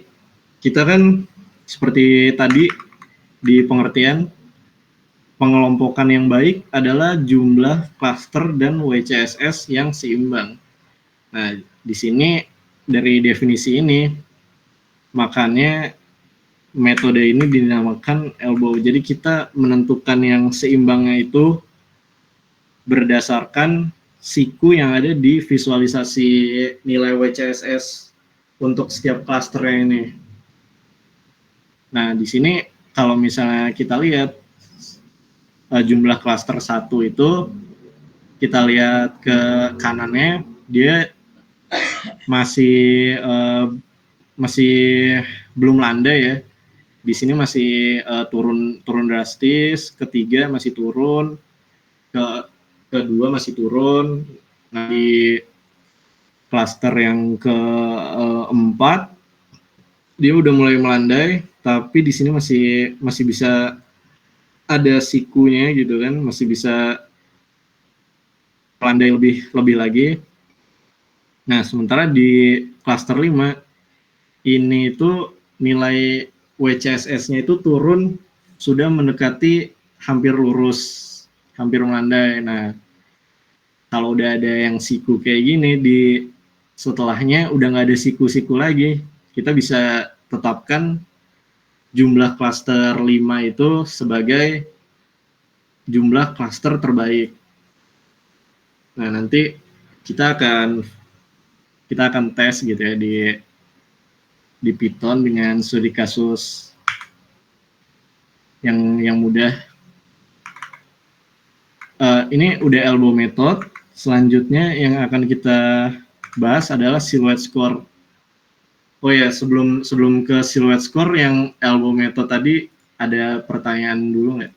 kita kan seperti tadi di pengertian, pengelompokan yang baik adalah jumlah cluster dan WCSS yang seimbang. Nah, di sini dari definisi ini, makanya metode ini dinamakan elbow. Jadi kita menentukan yang seimbangnya itu berdasarkan siku yang ada di visualisasi nilai WCSS untuk setiap clusternya ini. Nah, di sini kalau misalnya kita lihat jumlah cluster 1 itu, kita lihat ke kanannya, dia masih belum landai ya. Di sini masih turun drastis, ketiga masih turun, kedua masih turun. Nah, di cluster yang keempat dia udah mulai melandai, tapi di sini masih bisa ada sikunya gitu kan, masih bisa melandai lebih lagi. Nah, sementara di cluster 5 ini itu nilai WCSS-nya itu turun sudah mendekati hampir lurus, hampir melandai. Nah, kalau udah ada yang siku kayak gini, di setelahnya udah nggak ada siku-siku lagi, kita bisa tetapkan jumlah cluster 5 itu sebagai jumlah cluster terbaik. Nah, nanti kita akan tes gitu ya di Python dengan studi kasus yang mudah. Ini udah elbow method. Selanjutnya yang akan kita bahas adalah silhouette score. Oh ya, sebelum ke silhouette score yang elbow method tadi, ada pertanyaan dulu nggak?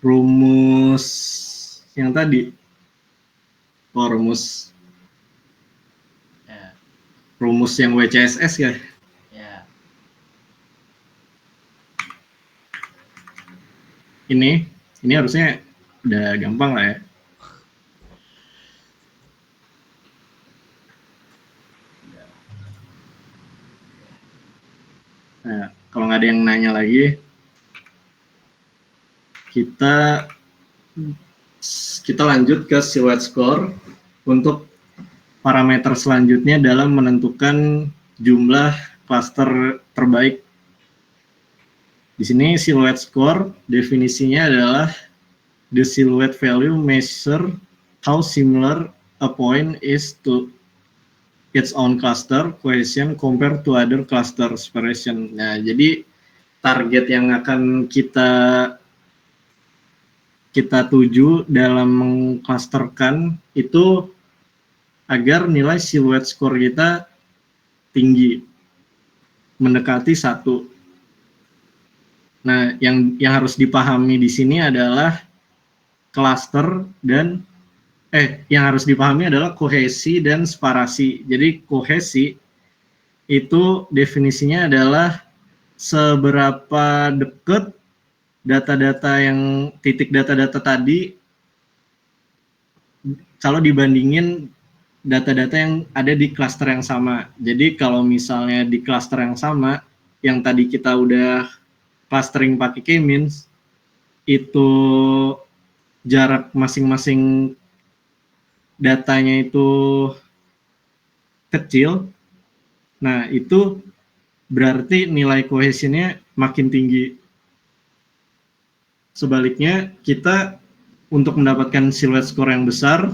Rumus yang tadi. Oh, rumus yang WCSS ya? Ini harusnya udah gampang lah ya. Nah, kalau nggak ada yang nanya lagi, kita lanjut ke silhouette score untuk parameter selanjutnya dalam menentukan jumlah cluster terbaik. Di sini silhouette score definisinya adalah the silhouette value measure how similar a point is to its own cluster cohesion compared to other cluster separation. Nah, jadi target yang akan kita tuju dalam mengclusterkan itu agar nilai silhouette score kita tinggi, mendekati 1. Nah, yang harus dipahami di sini adalah cluster dan yang harus dipahami adalah kohesi dan separasi. Jadi kohesi itu definisinya adalah seberapa dekat data-data yang titik data-data tadi kalau dibandingin data-data yang ada di klaster yang sama. Jadi kalau misalnya di klaster yang sama, yang tadi kita udah clustering pakai k-means, itu jarak masing-masing datanya itu kecil, nah itu berarti nilai cohesionnya makin tinggi. Sebaliknya, kita untuk mendapatkan silhouette score yang besar,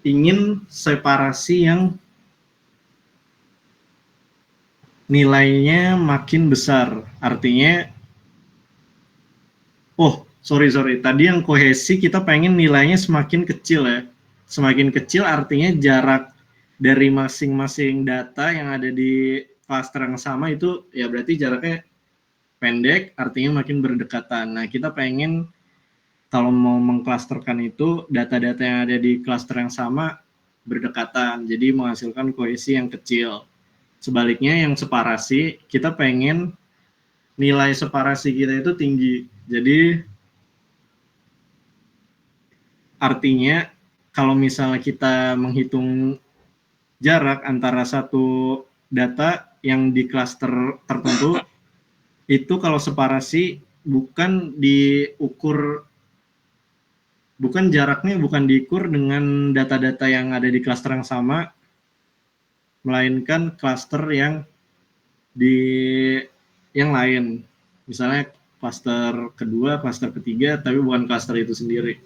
ingin separasi yang nilainya makin besar. Artinya, sorry, tadi yang kohesi kita pengen nilainya semakin kecil ya. Semakin kecil artinya jarak dari masing-masing data yang ada di cluster yang sama itu ya berarti jaraknya pendek, artinya makin berdekatan. Nah, kita pengen kalau mau mengklasterkan itu data-data yang ada di cluster yang sama berdekatan, jadi menghasilkan kohesi yang kecil. Sebaliknya yang separasi, kita pengen nilai separasi kita itu tinggi. Jadi artinya kalau misalnya kita menghitung jarak antara satu data yang di cluster tertentu, itu kalau separasi bukan jaraknya bukan diukur dengan data-data yang ada di cluster yang sama, melainkan cluster yang lain. Misalnya cluster kedua, cluster ketiga, tapi bukan cluster itu sendiri.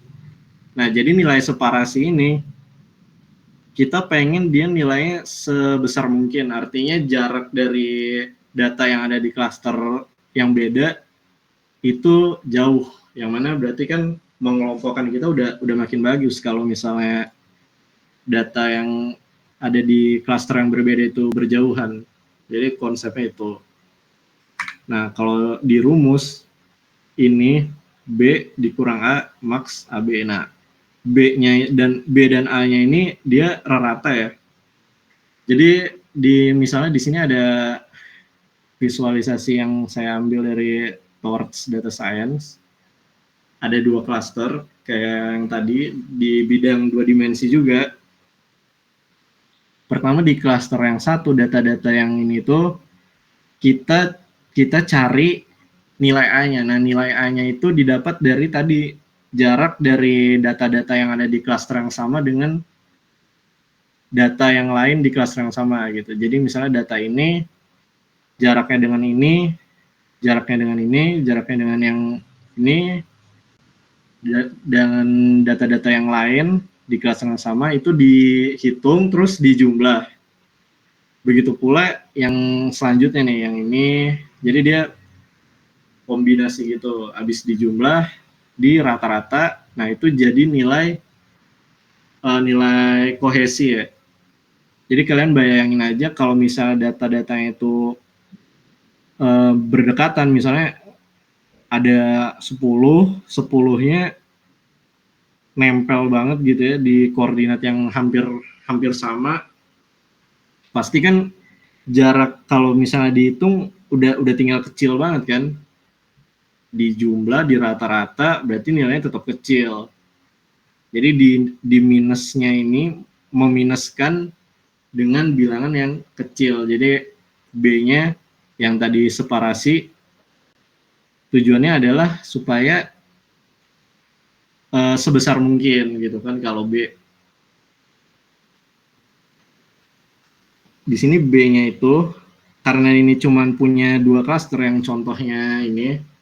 Nah, jadi nilai separasi ini kita pengen dia nilainya sebesar mungkin. Artinya jarak dari data yang ada di cluster yang beda itu jauh. Yang mana berarti kan mengelompokkan kita udah makin bagus kalau misalnya data yang ada di cluster yang berbeda itu berjauhan. Jadi konsepnya itu. Nah, kalau di rumus ini B dikurang A max AB. Nah, B dan A-nya ini dia rata ya. Jadi misalnya di sini ada visualisasi yang saya ambil dari Towards Data Science. Ada 2 cluster kayak yang tadi di bidang 2 dimensi juga. Pertama di cluster yang satu, data-data yang ini tuh kita cari nilai A-nya. Nah, nilai A-nya itu didapat dari tadi jarak dari data-data yang ada di cluster yang sama dengan data yang lain di cluster yang sama gitu. Jadi misalnya data ini jaraknya dengan ini, jaraknya dengan ini, jaraknya dengan yang ini, dengan data-data yang lain di cluster yang sama itu dihitung terus dijumlah. Begitu pula yang selanjutnya nih, yang ini, jadi dia kombinasi gitu, habis dijumlah di rata-rata, nah itu jadi nilai kohesi ya. Jadi kalian bayangin aja kalau misalnya data-datanya itu berdekatan, misalnya ada 10, 10-nya nempel banget gitu ya di koordinat yang hampir sama, pasti kan jarak kalau misalnya dihitung udah tinggal kecil banget kan. Di jumlah, di rata-rata berarti nilainya tetap kecil. Jadi di minusnya ini meminuskan dengan bilangan yang kecil. Jadi B-nya yang tadi separasi tujuannya adalah supaya sebesar mungkin gitu kan. Kalau B di sini B-nya itu karena ini cuma punya 2 cluster yang contohnya ini,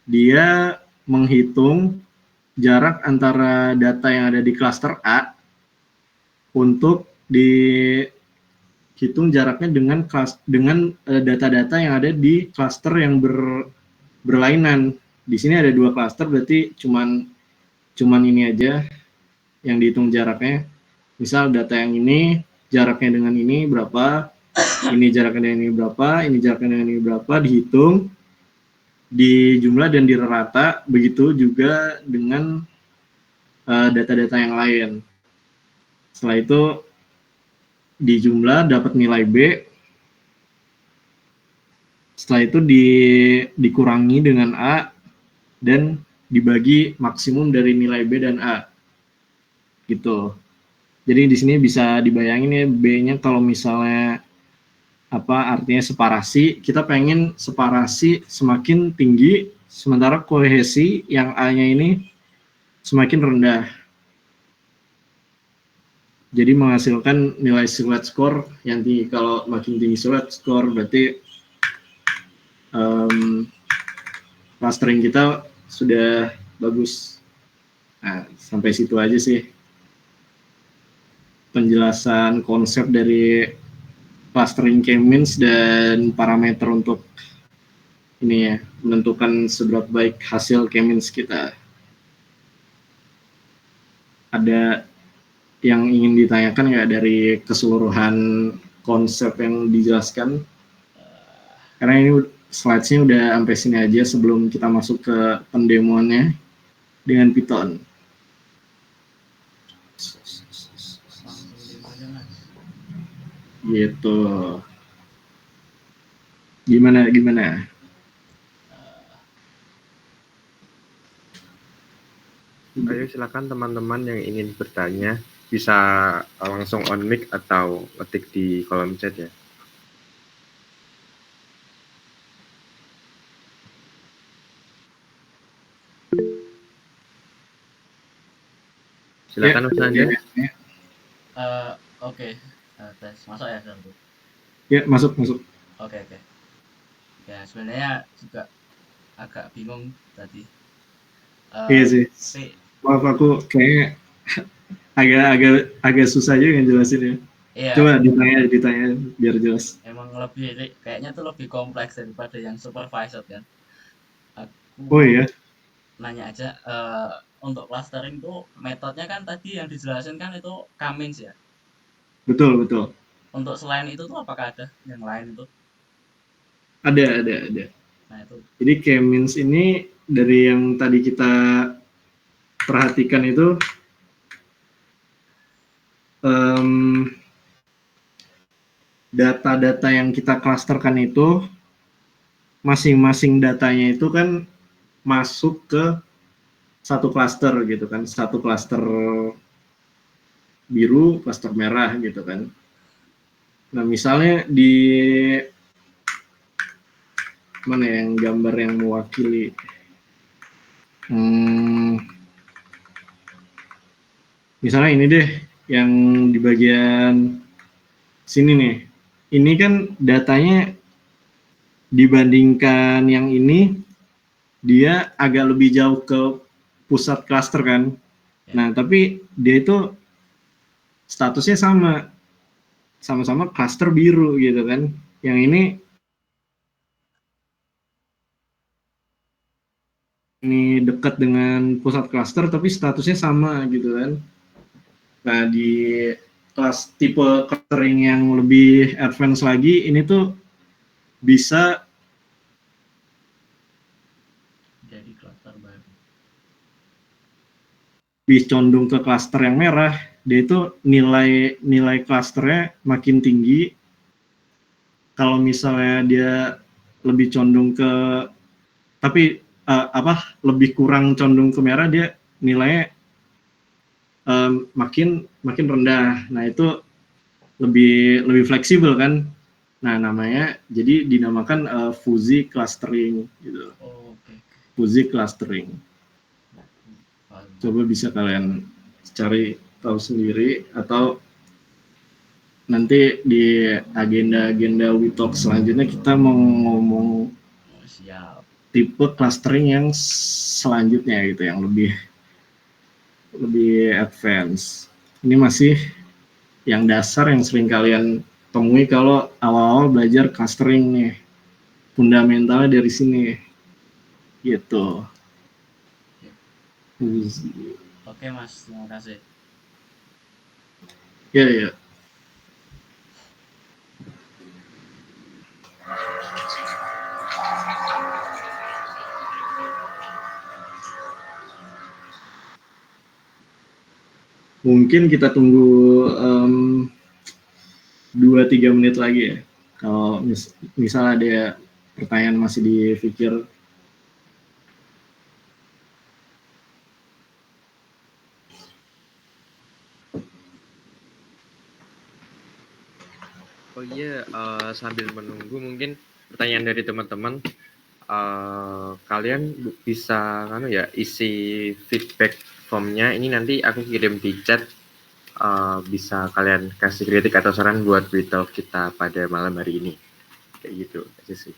dia menghitung jarak antara data yang ada di cluster A untuk dihitung jaraknya dengan data-data yang ada di cluster yang berlainan. Di sini ada 2 cluster, berarti cuman ini aja yang dihitung jaraknya. Misal data yang ini jaraknya dengan ini berapa, ini jaraknya dengan ini berapa, ini jaraknya dengan ini berapa, dihitung, dijumlah dan dirata. Begitu juga dengan data-data yang lain. Setelah itu dijumlah dapat nilai B. Setelah itu dikurangi dengan A dan dibagi maksimum dari nilai B dan A. Gitu. Jadi di sini bisa dibayangin ya, B-nya kalau misalnya artinya separasi, kita pengen separasi semakin tinggi, sementara kohesi yang A-nya ini semakin rendah. Jadi menghasilkan nilai silhouette score yang tinggi. Kalau makin tinggi silhouette score berarti clustering kita sudah bagus. Nah, sampai situ aja sih penjelasan konsep dari clustering K-means dan parameter untuk ini ya, menentukan seberapa baik hasil K-means kita. Ada yang ingin ditanyakan nggak dari keseluruhan konsep yang dijelaskan? Karena ini slides-nya udah sampai sini aja sebelum kita masuk ke pendemoannya dengan Python. Gitu. Gimana? Ayo silakan teman-teman yang ingin bertanya bisa langsung on mic atau ketik di kolom chat ya. Silakan Mas Nanda. Oke. Tes masuk ya Sardu? Ya, masuk. Oke. Ya sebenarnya juga agak bingung tadi. Iya sih. Tapi Maaf aku kayaknya agak susah juga ngejelasin ya. iya, Coba ditanya biar jelas. emang kayaknya tuh lebih kompleks daripada yang supervisor kan. Aku Oh iya, nanya aja, untuk clustering tuh metodenya kan tadi yang dijelasin kan itu K-means ya. betul. Untuk selain itu tuh apakah ada yang lain itu? Ada. Nah itu Jadi K-means ini dari yang tadi kita perhatikan itu data-data yang kita klasterkan itu masing-masing datanya itu kan masuk ke satu klaster gitu kan, satu klaster biru, klaster merah gitu kan. Nah misalnya di mana yang gambar yang mewakili misalnya ini deh yang di bagian sini nih, ini kan datanya dibandingkan yang ini dia agak lebih jauh ke pusat klaster kan. Nah tapi dia itu statusnya sama-sama klaster biru gitu kan. Yang ini dekat dengan pusat klaster tapi statusnya sama gitu kan. Nah di kelas tipe clustering yang lebih advance lagi ini tuh bisa jadi cluster baru. lebih condong ke klaster yang merah, dia itu nilai klasternya makin tinggi. Kalau misalnya dia lebih condong ke tapi lebih kurang condong ke merah, dia nilainya makin rendah. Nah itu lebih fleksibel kan. Nah namanya jadi dinamakan fuzzy clustering gitu. Oh, oke. Fuzzy clustering. Coba bisa kalian cari tahu sendiri atau nanti di agenda WeTalk selanjutnya kita mau ngomong Siap. tipe clustering yang selanjutnya gitu, yang lebih advance. Ini masih yang dasar yang sering kalian temui kalau awal-awal belajar clustering nih. Fundamentalnya dari sini gitu. Oke Mas, terima kasih. Ya. Mungkin kita tunggu 2-3 menit lagi ya. Kalau misal ada pertanyaan masih dipikir. Oh iya, sambil menunggu mungkin pertanyaan dari teman-teman, kalian bisa isi feedback formnya. Ini nanti aku kirim di chat. Bisa kalian kasih kritik atau saran buat Talk kita pada malam hari ini. Kayak gitu aja sih.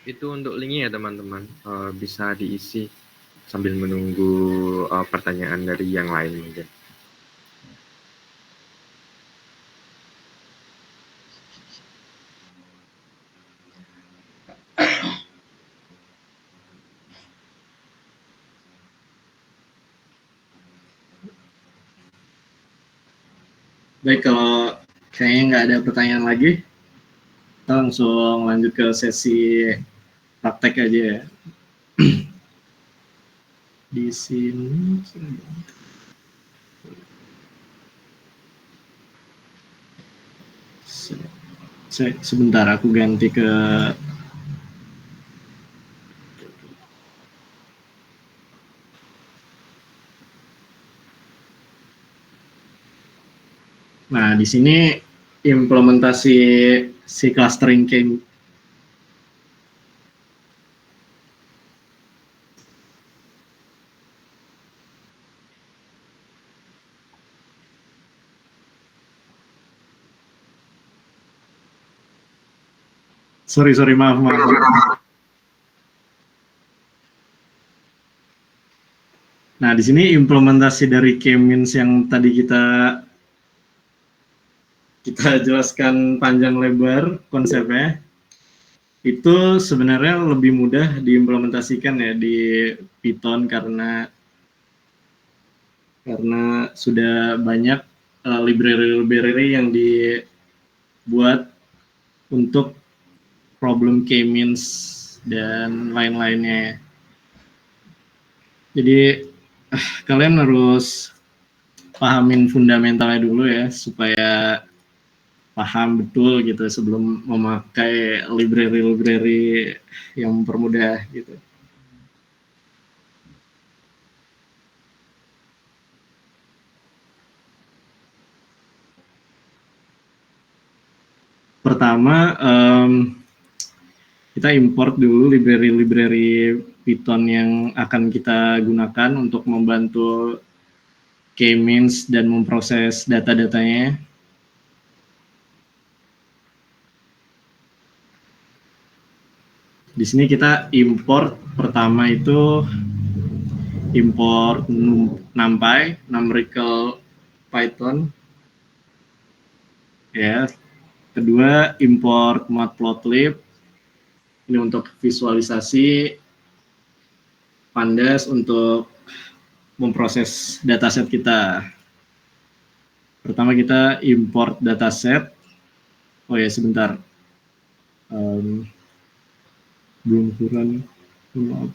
Itu untuk linknya ya teman-teman, bisa diisi sambil menunggu pertanyaan dari yang lain mungkin. Baik, kalau kayaknya nggak ada pertanyaan lagi, kita langsung lanjut ke sesi praktek aja ya. Di sini sebentar aku ganti ke Nah, di sini implementasi si clustering game. Sorry, maaf. Nah, di sini implementasi dari K-means yang tadi kita jelaskan panjang lebar konsepnya, itu sebenarnya lebih mudah diimplementasikan ya di Python karena sudah banyak library yang dibuat untuk problem K-means dan lain-lainnya. Jadi kalian harus pahamin fundamentalnya dulu ya supaya paham betul gitu sebelum memakai library yang mempermudah gitu. Pertama, kita import dulu library Python yang akan kita gunakan untuk membantu K-means dan memproses data-datanya. Di sini kita import pertama itu import NumPy, numerical Python. Ya. Kedua, import matplotlib. Ini untuk visualisasi, Pandas untuk memproses dataset kita. Pertama kita import dataset. Oh ya, sebentar. Belum kurang. Maaf.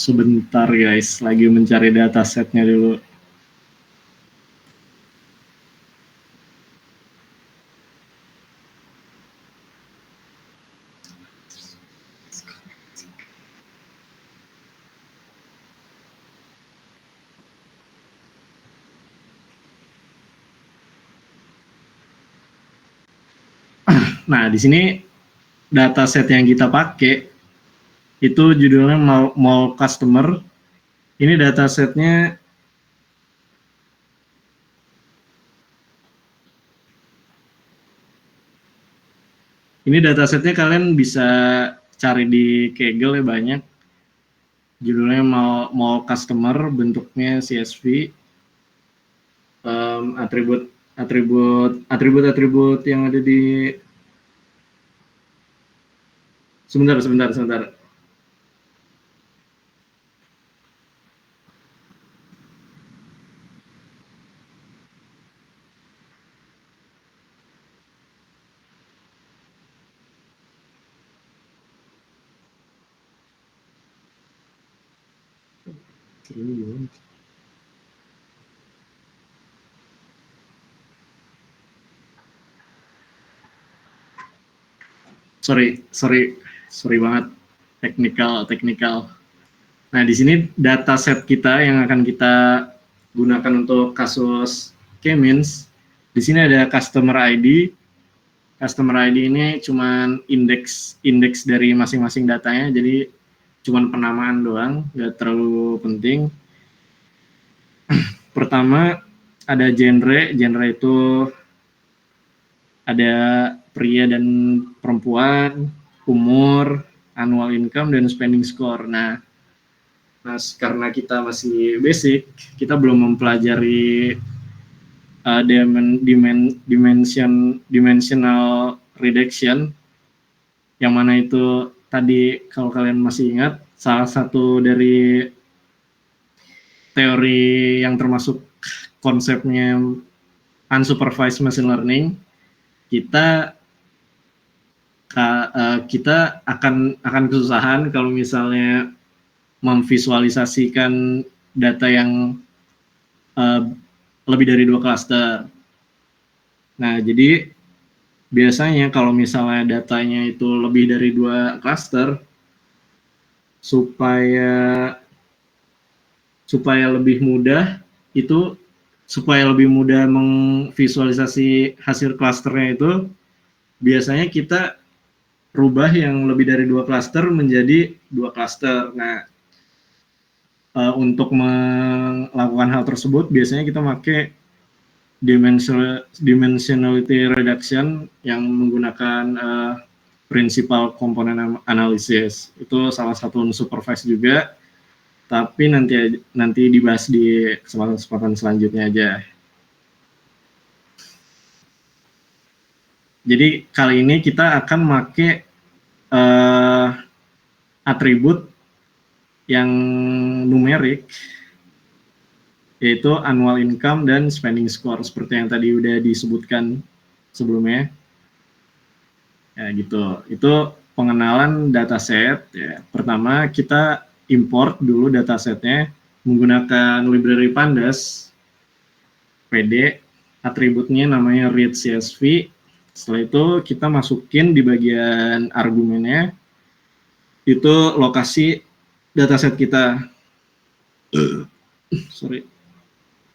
Sebentar guys, lagi mencari datasetnya dulu. Nah, di sini dataset yang kita pakai itu judulnya mall customer. Ini datasetnya kalian bisa cari di Kaggle ya, banyak. Judulnya mall customer, bentuknya CSV. Atribut yang ada di sebentar. Sorry banget, teknikal. Nah, di sini dataset kita yang akan kita gunakan untuk kasus K-means. Di sini ada customer ID. Customer ID ini cuman indeks dari masing-masing datanya, jadi cuman penamaan doang, nggak terlalu penting. Pertama ada genre itu ada pria dan perempuan, umur, annual income, dan spending score. Nah, karena kita masih basic, kita belum mempelajari dimensional reduction, yang mana itu tadi kalau kalian masih ingat, salah satu dari teori yang termasuk konsepnya unsupervised machine learning. Kita akan kesusahan kalau misalnya memvisualisasikan data yang lebih dari 2 klaster. Nah, jadi biasanya kalau misalnya datanya itu lebih dari 2 klaster, supaya lebih mudah memvisualisasi hasil klasternya itu, biasanya kita rubah yang lebih dari 2 klaster menjadi 2 klaster. Nah, untuk melakukan hal tersebut biasanya kita pakai dimensionality reduction yang menggunakan principal component analysis. Itu salah satu unsupervised juga, tapi nanti dibahas di kesempatan selanjutnya aja. Jadi kali ini kita akan pakai atribut yang numerik, yaitu annual income dan spending score, seperti yang tadi udah disebutkan sebelumnya. Ya gitu, itu pengenalan dataset. Ya. Pertama kita import dulu datasetnya menggunakan library pandas PD, atributnya namanya read CSV. Setelah itu kita masukin di bagian argumennya itu lokasi dataset kita.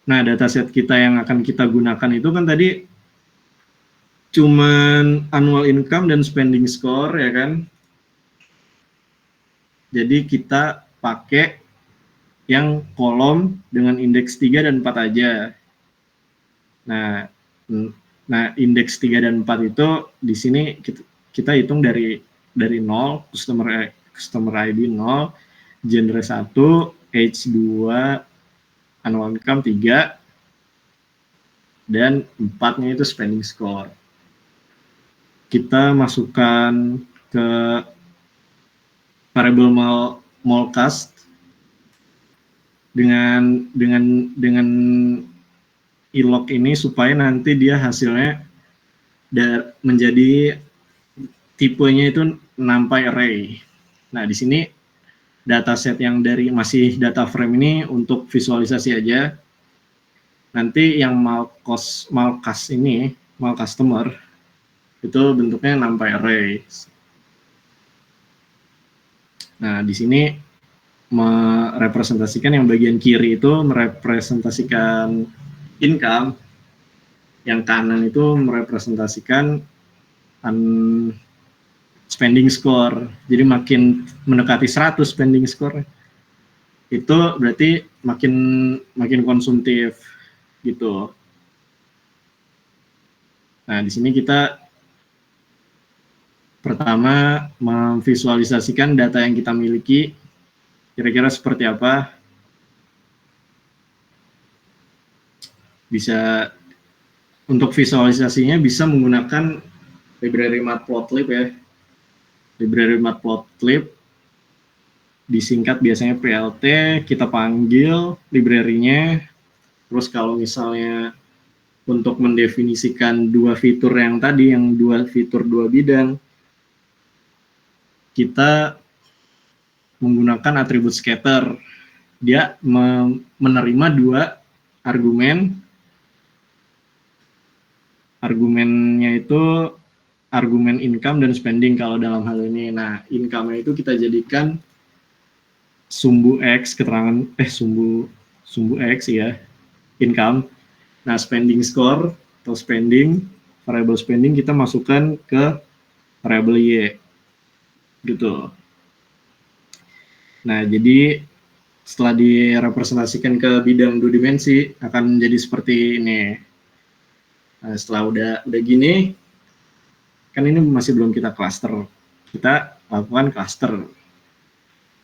Nah, dataset kita yang akan kita gunakan itu kan tadi cuman annual income dan spending score, ya kan? Jadi kita pakai yang kolom dengan indeks 3 dan 4 aja. Nah, indeks 3 dan 4 itu di sini kita hitung dari 0, customer ID 0, genre 1, age 2, annual income 3, dan 4-nya itu spending score. Kita masukkan ke variable mallcast dengan ilog ini supaya nanti dia hasilnya menjadi tipenya itu NumPy array. Nah, di sini dataset yang dari masih data frame ini untuk visualisasi aja. Nanti yang mal customer itu bentuknya NumPy array. Nah, di sini merepresentasikan yang bagian kiri itu merepresentasikan income, yang kanan itu merepresentasikan spending score. Jadi makin mendekati 100 spending score itu berarti makin konsumtif gitu. Nah, di sini kita pertama memvisualisasikan data yang kita miliki kira-kira seperti apa. Bisa untuk visualisasinya bisa menggunakan library matplotlib ya. Library matplotlib disingkat biasanya PLT, kita panggil library-nya. Terus kalau misalnya untuk mendefinisikan dua fitur yang tadi, yang dua fitur dua bidang, kita menggunakan atribut scatter. Dia menerima dua argumen. Argumennya itu argumen income dan spending kalau dalam hal ini. Nah, income-nya itu kita jadikan sumbu X, sumbu X ya, income. Nah, spending score atau variable spending kita masukkan ke variable Y. Gitu. Nah, jadi setelah direpresentasikan ke bidang 2 dimensi akan menjadi seperti ini. Nah, setelah udah gini, kan ini masih belum kita cluster. Kita lakukan cluster.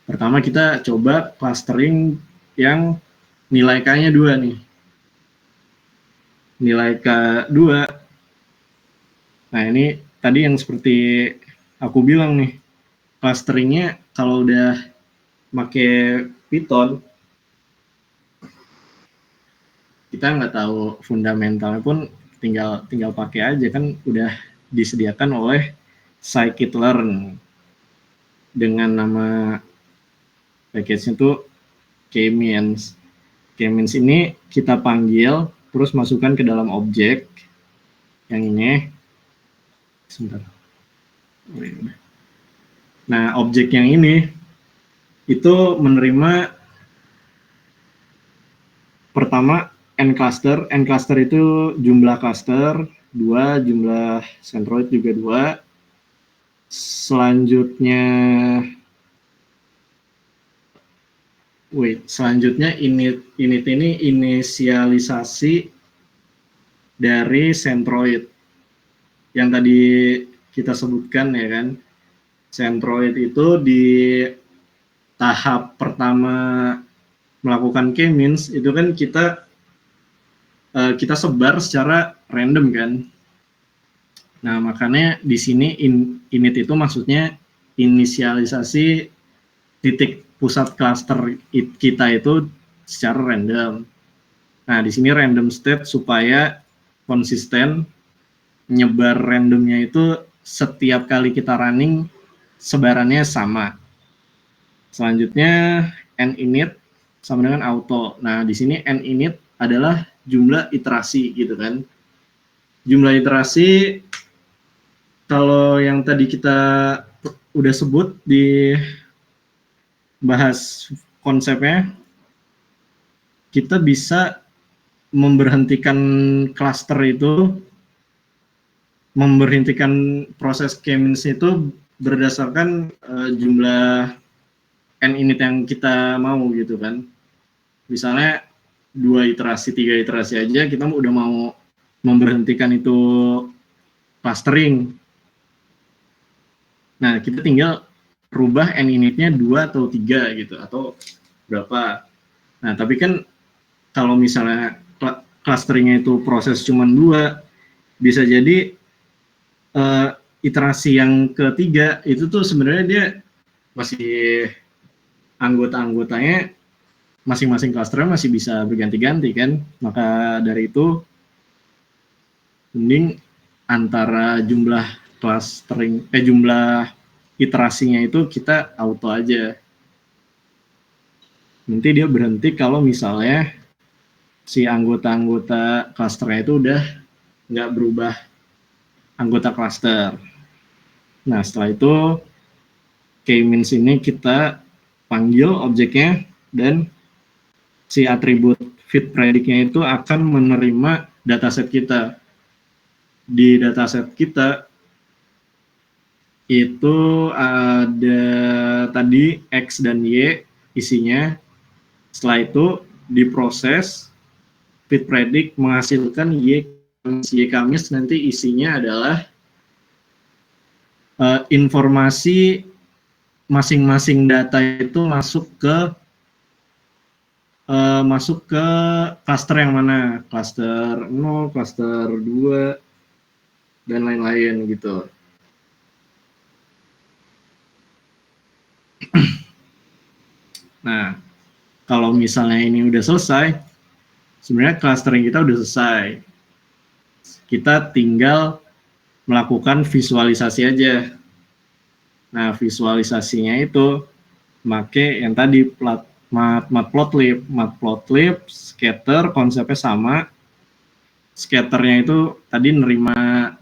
Pertama kita coba clustering yang nilai K-nya 2 nih. Nilai K2. Nah, ini tadi yang seperti aku bilang nih. Clusteringnya kalau udah pakai Python, kita nggak tahu fundamentalnya pun tinggal pakai aja, kan udah disediakan oleh scikit-learn dengan nama package-nya tuh k-means. K-means ini kita panggil terus masukkan ke dalam objek yang ini. Sebentar. Nah, objek yang ini itu menerima pertama n-cluster. N-cluster itu jumlah cluster, 2, jumlah centroid juga 2. Selanjutnya init ini inisialisasi dari centroid yang tadi kita sebutkan ya kan. Centroid itu di tahap pertama melakukan k-means itu kan kita sebar secara random kan. Nah, makanya di sini init itu maksudnya inisialisasi titik pusat cluster kita itu secara random. Nah, di sini random state supaya konsisten nyebar randomnya itu setiap kali kita running sebarannya sama. Selanjutnya n-init sama dengan auto. Nah, di sini n-init adalah jumlah iterasi gitu kan. Jumlah iterasi kalau yang tadi kita udah sebut di bahas konsepnya, kita bisa memberhentikan cluster itu, memberhentikan proses k-means itu berdasarkan jumlah n-init yang kita mau gitu kan. Misalnya 2 iterasi, 3 iterasi aja kita udah mau memberhentikan itu clustering. Nah, kita tinggal rubah n-initnya 2 atau 3 gitu, atau berapa. Nah, tapi kan kalau misalnya clusteringnya itu proses cuma 2, bisa jadi iterasi yang ketiga itu tuh sebenarnya dia masih anggota-anggotanya masing-masing clusternya masih bisa berganti-ganti kan. Maka dari itu mending antara jumlah jumlah iterasinya itu kita auto aja. nanti dia berhenti kalau misalnya si anggota-anggota klasternya itu udah nggak berubah anggota klaster. Nah, setelah itu k-means ini kita panggil objeknya dan si atribut fit predictnya itu akan menerima dataset kita. Di dataset kita itu ada tadi X dan Y isinya. Setelah itu diproses, fit predict menghasilkan Y Kamis nanti isinya adalah informasi masing-masing data itu masuk ke klaster yang mana, klaster 0, klaster 2, dan lain-lain gitu. Nah, kalau misalnya ini udah selesai, sebenarnya clustering kita udah selesai. Kita tinggal melakukan visualisasi aja. Nah, visualisasinya itu pakai yang tadi matplotlib. Matplotlib, scatter, konsepnya sama. Scatternya itu tadi nerima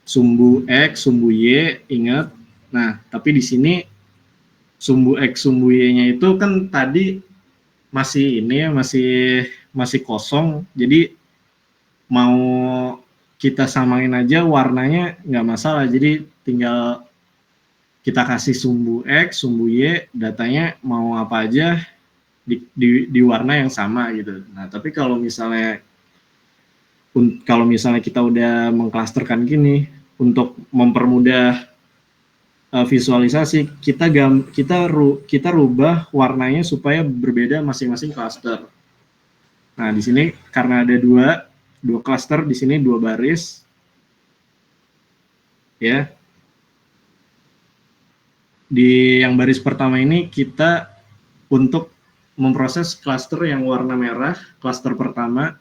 sumbu X, sumbu Y, ingat. Nah, tapi di sini sumbu X, sumbu Y-nya itu kan tadi masih masih kosong. Jadi mau kita samain aja warnanya nggak masalah. Jadi tinggal kita kasih sumbu X, sumbu Y, datanya mau apa aja di warna yang sama gitu. Nah, tapi kalau misalnya kita udah mengklasterkan gini, untuk mempermudah visualisasi, kita rubah warnanya supaya berbeda masing-masing klaster. Nah, di sini karena ada dua klaster, di sini 2 baris, ya. Di yang baris pertama ini kita untuk memproses klaster yang warna merah, klaster pertama.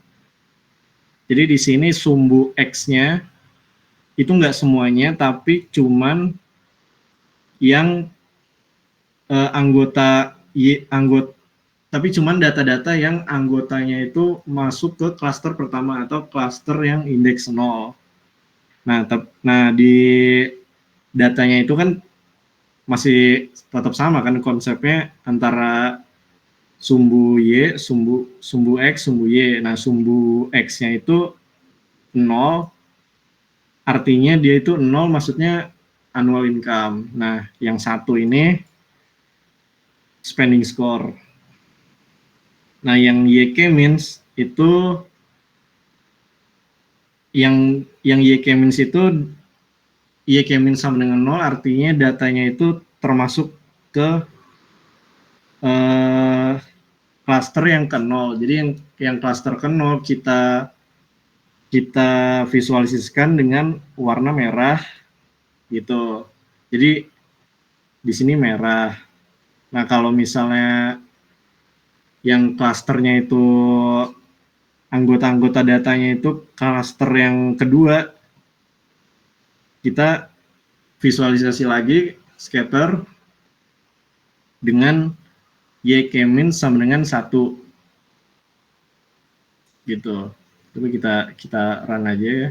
Jadi di sini sumbu X-nya itu nggak semuanya, tapi cuman yang tapi cuman data-data yang anggotanya itu masuk ke klaster pertama atau klaster yang indeks 0. Nah, di datanya itu kan masih tetap sama kan konsepnya antara sumbu Y, sumbu X, sumbu Y. Nah, sumbu X-nya itu 0, artinya dia itu 0 maksudnya annual income. Nah, yang satu ini spending score. Nah, yang YK means itu yang YK means itu YK means sama dengan 0, artinya datanya itu termasuk ke klaster yang ke 0. Jadi yang klaster ke 0 kita visualisasikan dengan warna merah gitu. Jadi di sini merah. Nah, kalau misalnya yang klasternya itu anggota-anggota datanya itu klaster yang kedua, kita visualisasi lagi scatter dengan YK-min sama dengan 1 gitu. Coba kita run aja ya.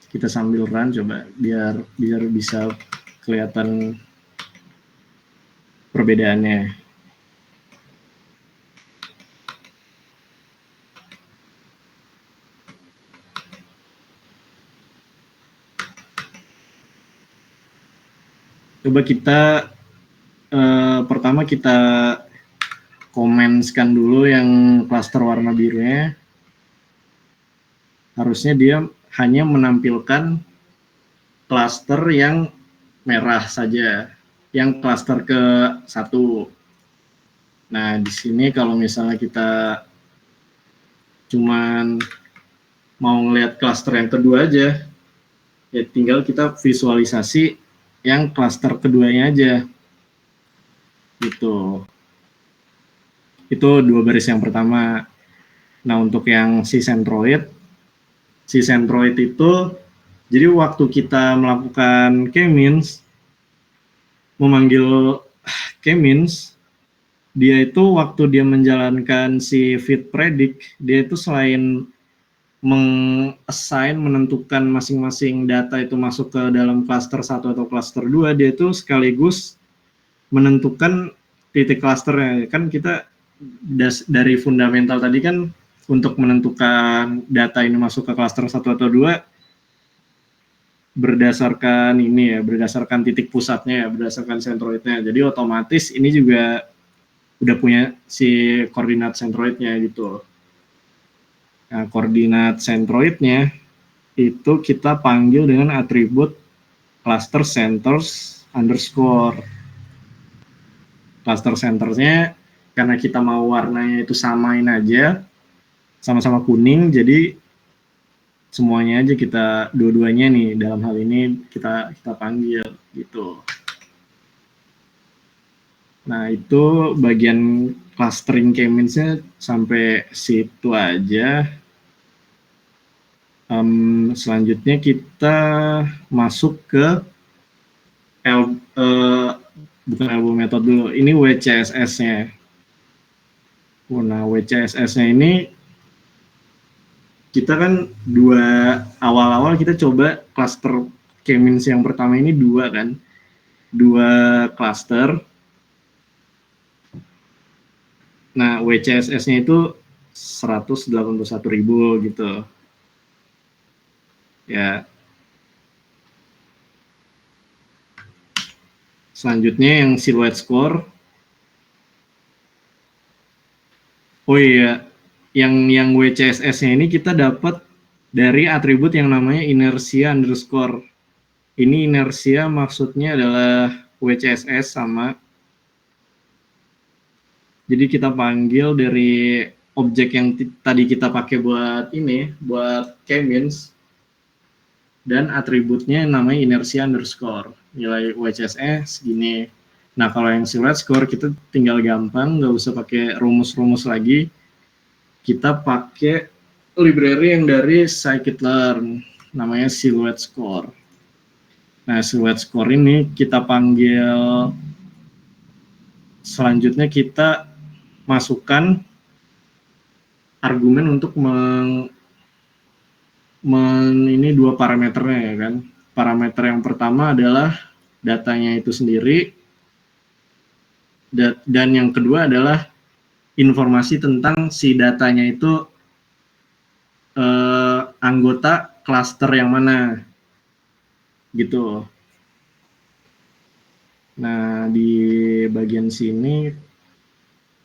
Kita sambil run coba biar bisa kelihatan perbedaannya. Coba kita pertama kita komen-scan dulu yang klaster warna birunya. Harusnya dia hanya menampilkan klaster yang merah saja, yang klaster ke-1. Nah, di sini kalau misalnya kita cuman mau ngelihat klaster yang kedua aja, ya tinggal kita visualisasi yang klaster keduanya aja. Gitu. Itu 2 baris yang pertama. Nah, untuk yang syscentroid itu, jadi waktu kita melakukan k-means, memanggil K-means, dia itu waktu dia menjalankan si fit predict, dia itu selain menentukan masing-masing data itu masuk ke dalam cluster 1 atau cluster 2, dia itu sekaligus menentukan titik clusternya. Kan kita dari fundamental tadi kan untuk menentukan data ini masuk ke cluster 1 atau 2 berdasarkan titik pusatnya ya, berdasarkan centroidnya. Jadi otomatis ini juga udah punya si koordinat centroidnya gitu. Nah, koordinat centroidnya itu kita panggil dengan atribut cluster centers underscore. Cluster centersnya karena kita mau warnanya itu samain aja, sama-sama kuning, jadi semuanya aja kita, dua-duanya nih dalam hal ini kita panggil gitu. Nah, itu bagian clustering K-means-nya sampai situ aja. Selanjutnya kita masuk ke bukan elbow method dulu, ini WCSS-nya. Nah, WCSS-nya ini kita kan awal-awal kita coba cluster K-means yang pertama ini dua cluster. Nah, WCSS-nya itu 181.000 gitu. Ya. Selanjutnya yang silhouette score. Oh iya, yang WCSS-nya ini kita dapat dari atribut yang namanya inertia underscore. Ini inertia maksudnya adalah WCSS sama. Jadi kita panggil dari objek yang tadi kita pakai buat K-means, dan atributnya namanya inertia underscore, nilai WCSS segini. Nah, kalau yang silhouette score kita tinggal gampang, nggak usah pakai rumus-rumus lagi, kita pakai library yang dari scikit-learn, namanya silhouette score. Nah, silhouette score ini kita panggil, selanjutnya kita masukkan argumen untuk ini dua parameternya ya kan. Parameter yang pertama adalah datanya itu sendiri, dan yang kedua adalah informasi tentang si datanya itu anggota klaster yang mana gitu. Nah, di bagian sini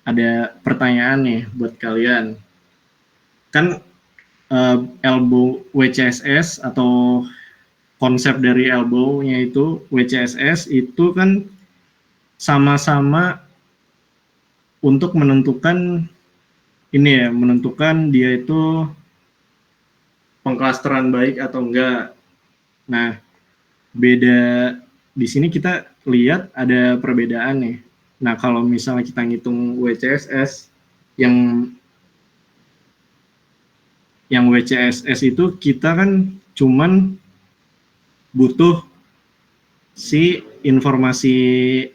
ada pertanyaan nih buat kalian. Kan elbow WCSS atau konsep dari elbow-nya itu WCSS itu kan sama-sama untuk menentukan menentukan dia itu pengklasteran baik atau enggak. Nah, beda di sini kita lihat ada perbedaan nih. Nah, kalau misalnya kita ngitung WCSS yang WCSS itu kita kan cuman butuh si informasi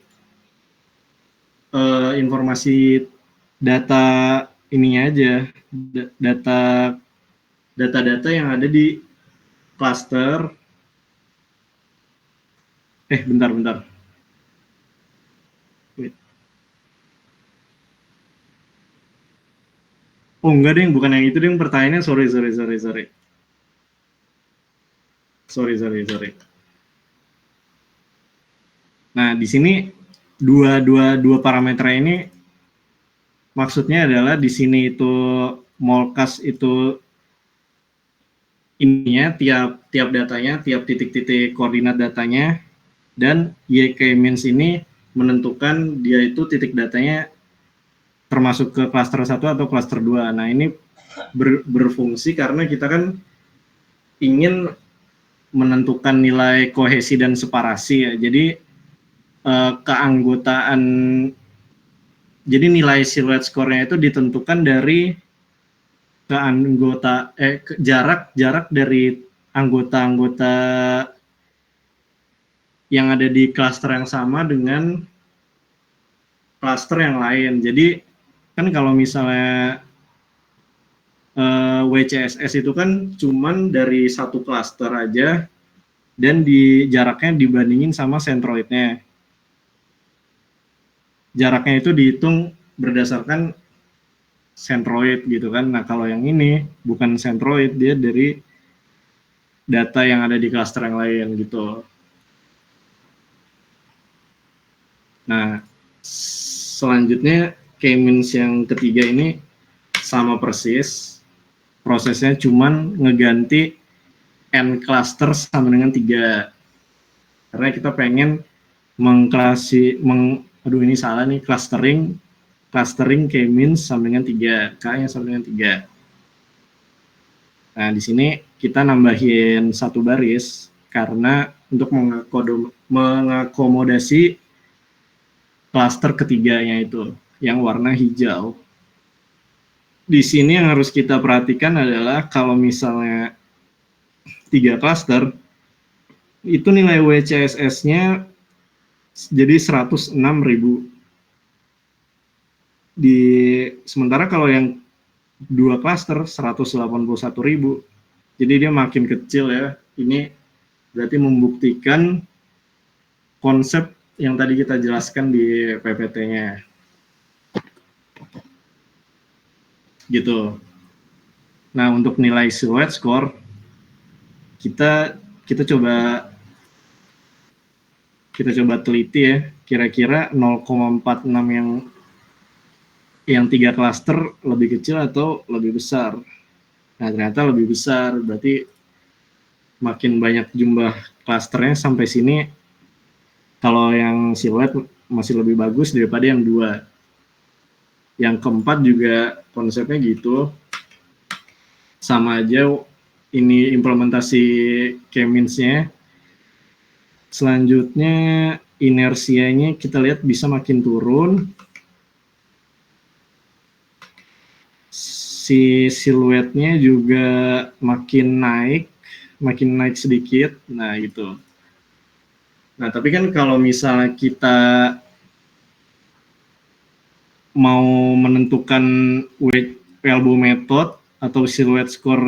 data ininya aja, data yang ada di cluster. Bentar. Wait. Oh enggak deh, bukan yang itu deh pertanyaannya, sorry. Nah, di sini dua parameter ini maksudnya adalah di sini itu molkas itu ininya tiap datanya, tiap titik-titik koordinat datanya, dan YK-means ini menentukan dia itu titik datanya termasuk ke klaster 1 atau klaster 2. Nah, ini berfungsi karena kita kan ingin menentukan nilai kohesi dan separasi ya. Jadi jadi nilai silhouette score-nya itu ditentukan dari jarak dari anggota-anggota yang ada di klaster yang sama dengan klaster yang lain. Jadi kan kalau misalnya WCSS itu kan cuman dari satu klaster aja dan jaraknya dibandingin sama centroidnya. Jaraknya itu dihitung berdasarkan centroid gitu kan. Nah kalau yang ini bukan centroid, dia dari data yang ada di klaster yang lain gitu. Nah selanjutnya k-means yang ketiga ini sama persis, prosesnya cuman ngeganti n cluster sama dengan 3. Karena kita pengen ini salah nih, clustering k-means sama dengan 3, k-nya sama dengan 3. Nah, di sini kita nambahin satu baris karena untuk mengakomodasi cluster ketiganya itu yang warna hijau. Di sini yang harus kita perhatikan adalah kalau misalnya 3 cluster itu nilai WCSS-nya jadi 106.000. Sementara kalau yang 2 cluster 181.000. Jadi dia makin kecil ya. Ini berarti membuktikan konsep yang tadi kita jelaskan di PPT-nya. Gitu. Nah, untuk nilai silhouette score kita coba teliti ya, kira-kira 0,46 yang 3 klaster lebih kecil atau lebih besar. Nah, ternyata lebih besar, berarti makin banyak jumlah klasternya sampai sini, kalau yang silhouette masih lebih bagus daripada yang 2. Yang keempat juga konsepnya gitu, sama aja ini implementasi k-means-nya. Selanjutnya inersianya kita lihat bisa makin turun. Si siluetnya juga makin naik sedikit. Nah, gitu. Nah, tapi kan kalau misalnya kita mau menentukan elbow method atau silhouette score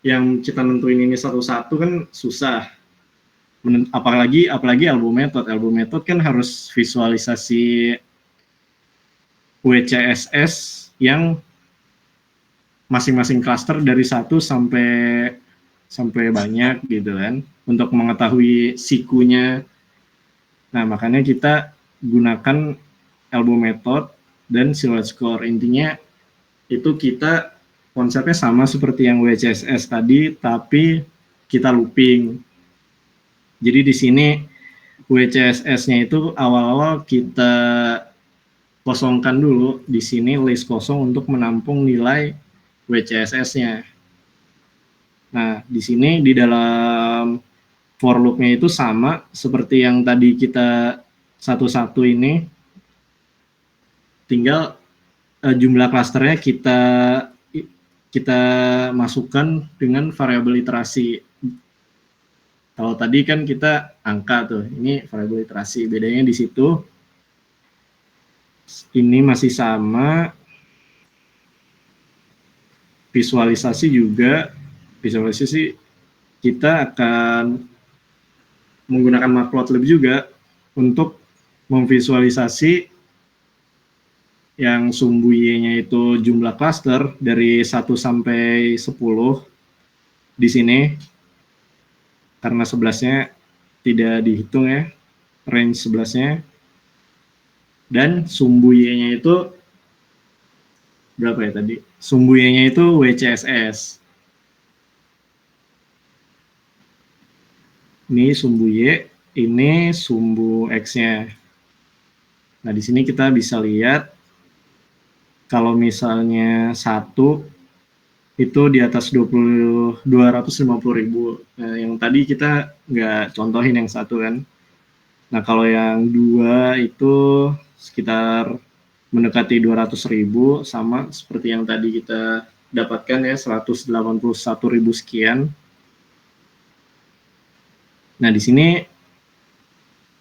yang kita nentuin ini satu-satu kan susah. Apalagi elbow method kan harus visualisasi WCSS yang masing-masing cluster dari 1 sampai banyak gitu kan, untuk mengetahui sikunya. Nah, makanya kita gunakan elbow method dan silhouette score. Intinya itu kita konsepnya sama seperti yang WCSS tadi, tapi kita looping. Jadi di sini WCSS-nya itu awal-awal kita kosongkan dulu, di sini list kosong untuk menampung nilai WCSS-nya. Nah, di sini di dalam for loop-nya itu sama seperti yang tadi kita satu-satu ini, tinggal jumlah klasternya kita masukkan dengan variabel iterasi. Kalau tadi kan kita angka tuh, ini variabel iterasi. Bedanya di situ, ini masih sama. Visualisasi kita akan menggunakan matplotlib juga untuk memvisualisasi yang sumbu Y-nya itu jumlah cluster dari 1 sampai 10 di sini. Karena 11-nya tidak dihitung ya, range 11-nya. Dan sumbu Y-nya itu berapa ya tadi? Sumbu Y-nya itu WCSS. Ini sumbu Y, ini sumbu X-nya. Nah, di sini kita bisa lihat kalau misalnya 1 itu di atas 250.000. Nah, yang tadi kita nggak contohin yang 1 kan. Nah, kalau yang 2 itu sekitar mendekati 200.000, sama seperti yang tadi kita dapatkan ya, 181.000 sekian. Nah, di sini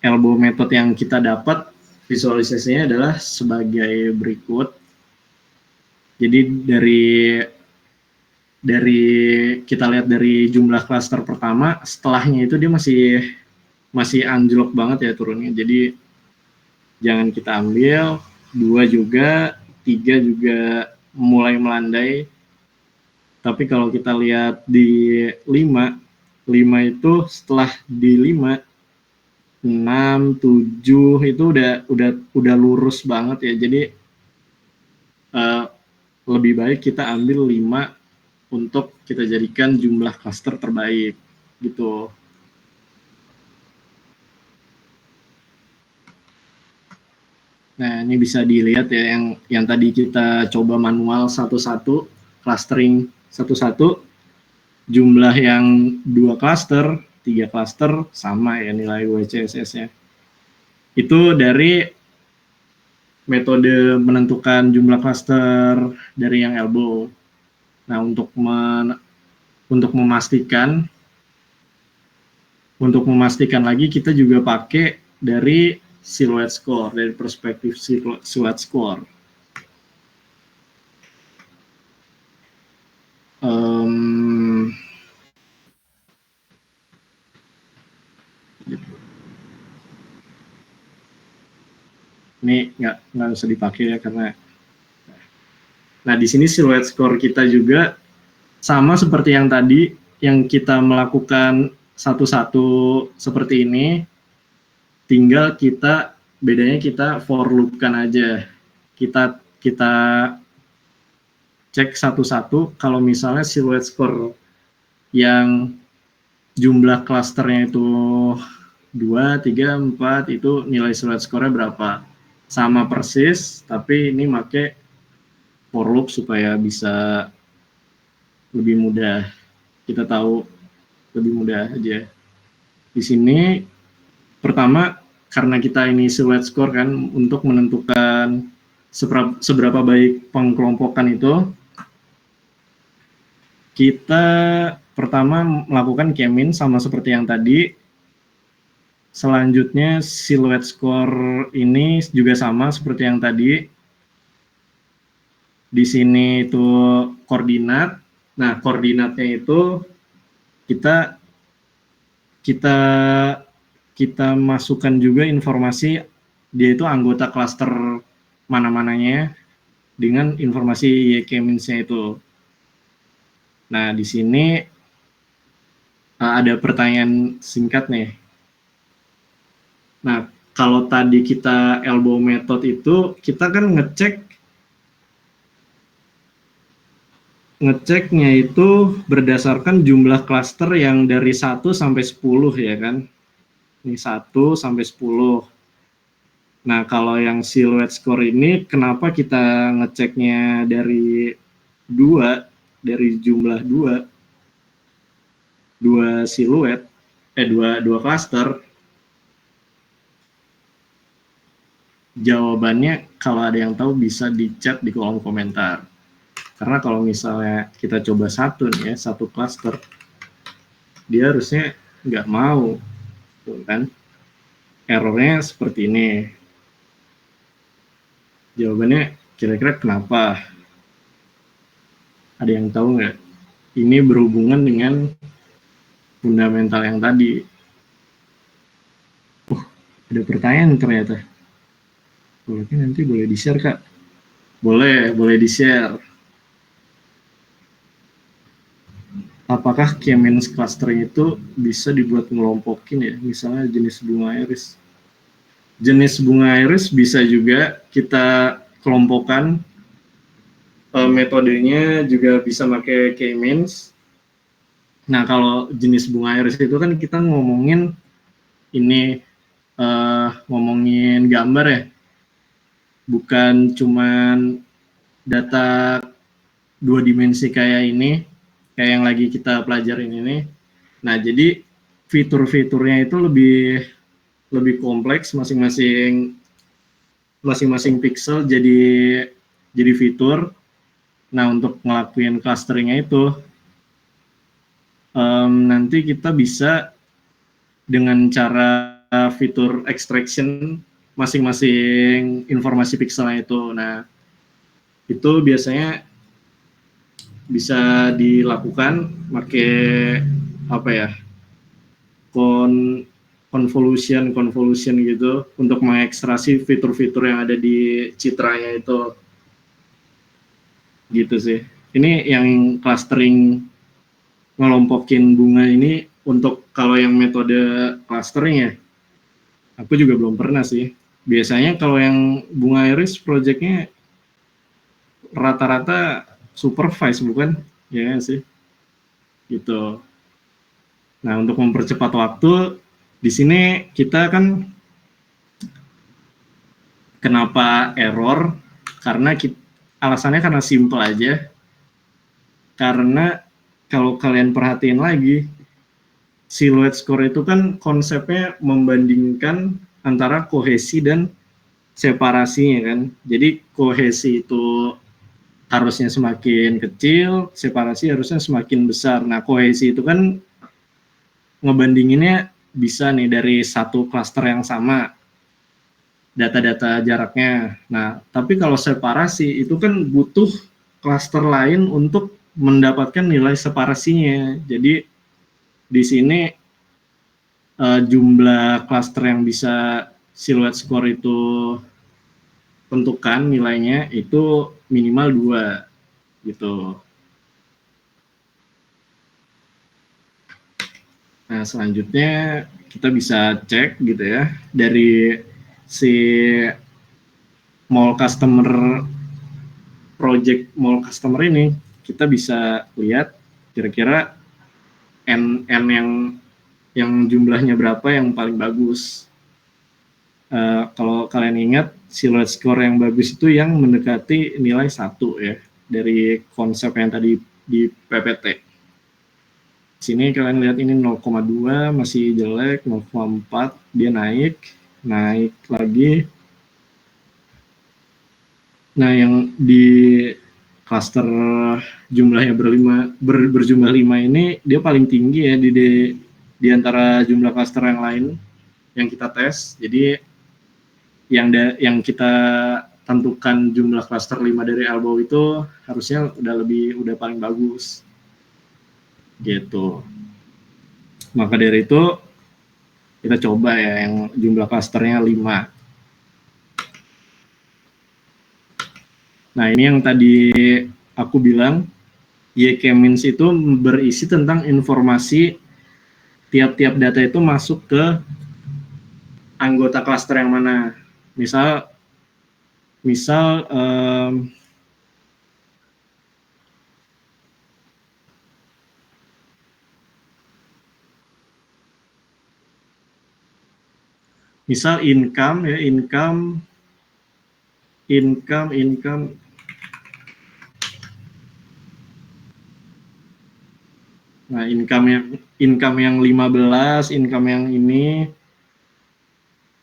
elbow method yang kita dapat visualisasinya adalah sebagai berikut. Jadi dari kita lihat dari jumlah klaster pertama, setelahnya itu dia masih anjlok banget ya turunnya. Jadi jangan kita ambil, 2 juga, 3 juga mulai melandai. Tapi kalau kita lihat di 5 itu setelah di 5, 6, 7 itu udah lurus banget ya. Jadi lebih baik kita ambil 5 untuk kita jadikan jumlah cluster terbaik gitu. Nah, ini bisa dilihat ya yang tadi kita coba manual satu-satu, clustering satu-satu, jumlah yang 2 cluster, 3 cluster sama ya nilai WCSS-nya. Itu dari metode menentukan jumlah cluster dari yang elbow. Nah, untuk memastikan lagi kita juga pakai dari silhouette score, dari perspektif silhouette score. Ini nggak usah dipakai ya karena. Nah, di sini silhouette score kita juga sama seperti yang tadi, yang kita melakukan satu-satu seperti ini, tinggal bedanya kita for loop-kan aja. Kita cek satu-satu, kalau misalnya silhouette score yang jumlah klasternya itu 2, 3, 4, itu nilai silhouette score-nya berapa. Sama persis, tapi ini pakai for loop supaya bisa lebih mudah. Kita tahu lebih mudah aja. Di sini pertama karena kita ini silhouette score kan untuk menentukan seberapa baik pengkelompokan itu, kita pertama melakukan K-min sama seperti yang tadi. Selanjutnya silhouette score ini juga sama seperti yang tadi. Di sini itu koordinat. Nah, koordinatnya itu kita masukkan juga informasi dia itu anggota klaster mana-mananya dengan informasi K-min-nya itu. Nah, di sini ada pertanyaan singkat nih. Nah, kalau tadi kita elbow method itu, kita kan ngeceknya itu berdasarkan jumlah klaster yang dari 1 sampai 10 ya kan. Ini 1 sampai 10. Nah, kalau yang silhouette score ini kenapa kita ngeceknya dari 2, dari jumlah 2 siluet, 2 cluster? Jawabannya kalau ada yang tahu bisa di chat di kolom komentar. Karena kalau misalnya kita coba satu nih ya, satu cluster, dia harusnya nggak mau, tuh kan? Errornya seperti ini. Jawabannya kira-kira kenapa? Ada yang tahu nggak? Ini berhubungan dengan fundamental yang tadi. Ada pertanyaan ternyata. Nanti boleh di-share, Kak? Boleh di-share. Apakah K-means clustering itu bisa dibuat ngelompokin ya? Misalnya jenis bunga iris. Jenis bunga iris bisa juga kita kelompokkan. Metodenya juga bisa pakai K-means. Nah, kalau jenis bunga iris itu kan kita ngomongin ini, ngomongin gambar ya. Bukan cuman data 2 dimensi kayak ini, kayak yang lagi kita pelajarin ini. Nah, jadi fitur-fiturnya itu lebih kompleks, masing-masing pixel jadi fitur. Nah, untuk ngelakuin clusteringnya itu nanti kita bisa dengan cara fitur extraction masing-masing informasi pixelnya itu. Nah, itu biasanya bisa dilakukan pakai apa ya, convolution gitu untuk mengekstraksi fitur-fitur yang ada di citranya itu, gitu sih. Ini yang clustering ngelompokin bunga ini. Untuk kalau yang metode clustering ya, aku juga belum pernah sih. Biasanya kalau yang bunga iris projectnya rata-rata supervise, bukan? Ya sih, gitu. Nah, untuk mempercepat waktu, di sini kita kan kenapa error? Karena alasannya karena simple aja. Karena kalau kalian perhatiin lagi, silhouette score itu kan konsepnya membandingkan antara kohesi dan separasinya kan. Jadi kohesi itu harusnya semakin kecil, separasi harusnya semakin besar. Nah, kohesi itu kan ngebandinginnya bisa nih dari satu klaster yang sama, data-data jaraknya. Nah, tapi kalau separasi itu kan butuh klaster lain untuk mendapatkan nilai separasinya. Jadi di sini jumlah klaster yang bisa silhouette score itu tentukan nilainya itu minimal 2 gitu. Nah, selanjutnya kita bisa cek gitu ya, dari si project mall customer ini, kita bisa lihat kira-kira N yang jumlahnya berapa yang paling bagus. Kalau kalian ingat, silhouette score yang bagus itu yang mendekati nilai 1 ya, dari konsep yang tadi di PPT. Sini kalian lihat ini 0,2 masih jelek, 0,4 dia naik lagi. Nah, yang di cluster jumlahnya berjumlah 5 ini dia paling tinggi ya di antara jumlah cluster yang lain yang kita tes. Jadi yang kita tentukan jumlah cluster 5 dari elbow itu harusnya udah paling bagus. Gitu. Maka dari itu kita coba ya yang jumlah klasternya 5. Nah, ini yang tadi aku bilang, YK-means itu berisi tentang informasi tiap-tiap data itu masuk ke anggota klaster yang mana. Misal income ya, income. Nah, income yang 15, income yang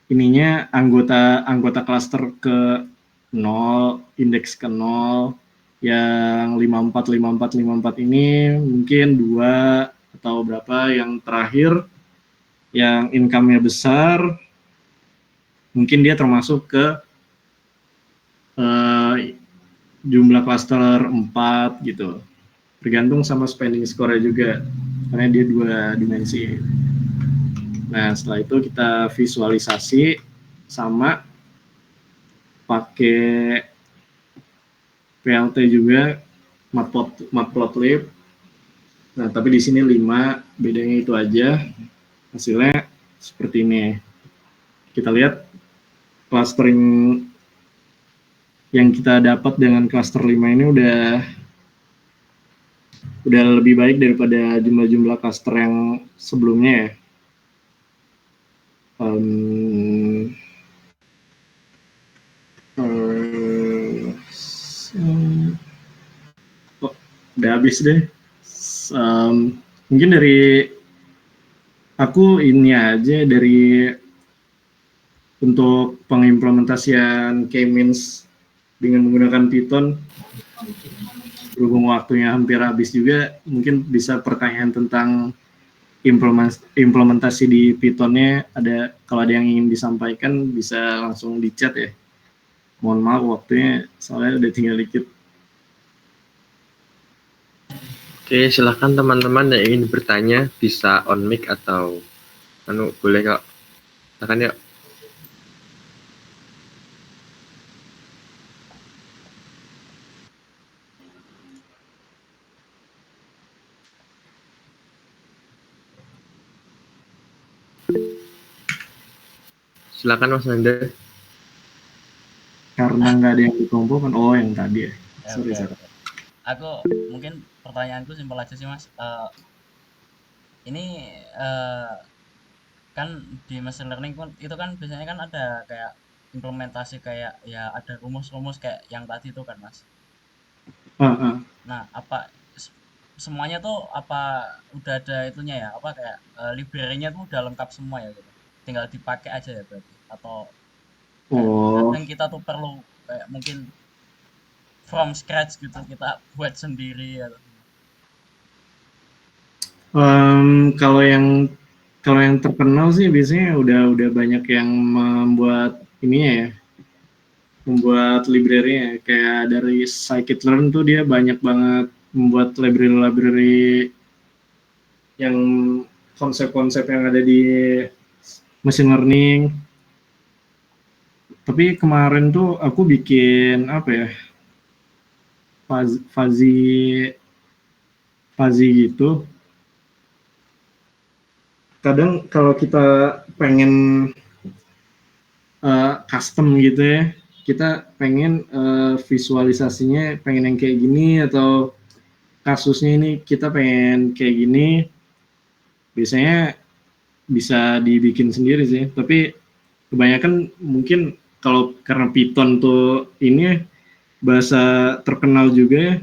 ininya anggota klaster ke 0, indeks ke 0. Yang 54 ini mungkin 2 atau berapa. Yang terakhir yang income-nya besar, mungkin dia termasuk ke jumlah klaster 4 gitu. Tergantung sama spending score juga, karena dia 2 dimensi. Nah, setelah itu kita visualisasi sama pakai PLT juga, matplotlib. Nah, tapi di sini 5, bedanya itu aja. Hasilnya seperti ini. Kita lihat clustering yang kita dapat dengan cluster 5 ini udah lebih baik daripada jumlah cluster yang sebelumnya ya. Udah habis deh. Mungkin dari aku ini aja, dari untuk pengimplementasian K-means dengan menggunakan Python. Berhubung waktunya hampir habis juga, mungkin bisa pertanyaan tentang implementasi di Python-nya ada, kalau ada yang ingin disampaikan bisa langsung di chat ya. Mohon maaf waktunya soalnya udah tinggal dikit. Oke, silahkan teman-teman yang ingin bertanya bisa on mic atau boleh kok. Silakan yuk. Silakan Mas Nanda. Karena nggak ada yang dikumpulkan. Oh, yang tadi ya. Sorry, Oke. sorry. Aku mungkin pertanyaanku simpel aja sih Mas. Ini kan di machine learning pun itu kan biasanya kan ada kayak implementasi kayak ya ada rumus-rumus kayak yang tadi itu kan Mas. Nah, apa semuanya tuh apa udah ada itunya ya? Apa kayak library-nya tuh udah lengkap semua ya gitu. Tinggal dipakai aja ya berarti. Atau kayak Oh, kadang kita tuh perlu kayak mungkin from scratch gitu kita buat sendiri atau kalau yang terkenal sih biasanya udah banyak yang membuat ininya ya, membuat library-nya. Kayak dari scikit-learn tuh dia banyak banget membuat library-library yang konsep-konsep yang ada di machine learning. Tapi kemarin tuh aku bikin apa ya, fuzzy gitu. Kadang kalau kita pengen custom gitu ya, kita pengen visualisasinya pengen yang kayak gini, atau kasusnya ini kita pengen kayak gini, biasanya bisa dibikin sendiri sih. Tapi kebanyakan mungkin kalau karena Python tuh ini bahasa terkenal juga ya,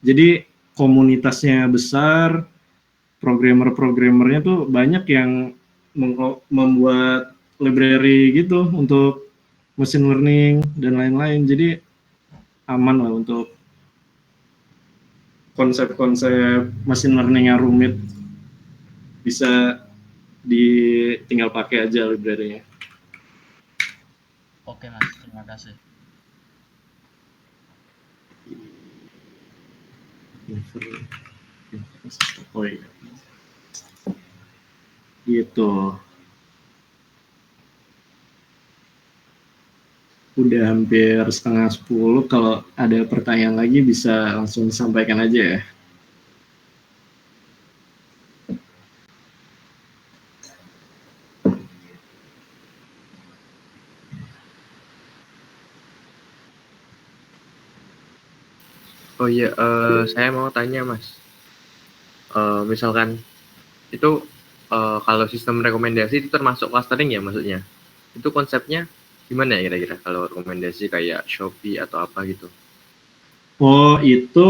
jadi komunitasnya besar, programmer-programmernya tuh banyak yang membuat library gitu untuk machine learning dan lain-lain. Jadi aman lah untuk konsep-konsep machine learning yang rumit, bisa tinggal pakai aja library-nya. Oke Mas, terima kasih. Oh iya. Gitu. Udah hampir 9:30, kalau ada pertanyaan lagi bisa langsung disampaikan aja ya. Oh iya, saya mau tanya Mas. Misalkan itu kalau sistem rekomendasi itu termasuk clustering ya maksudnya? Itu konsepnya gimana ya kira-kira kalau rekomendasi kayak Shopee atau apa gitu? Oh itu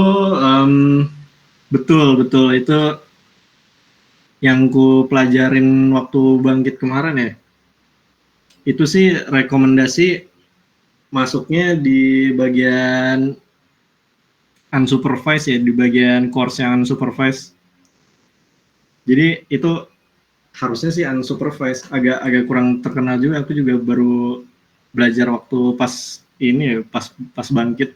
betul itu yang ku pelajarin waktu bangkit kemarin ya. Itu sih rekomendasi masuknya di bagian unsupervised ya, di bagian course yang unsupervised. Jadi itu harusnya sih unsupervised, agak kurang terkenal juga. Aku juga baru belajar waktu pas ini ya, pas bangkit.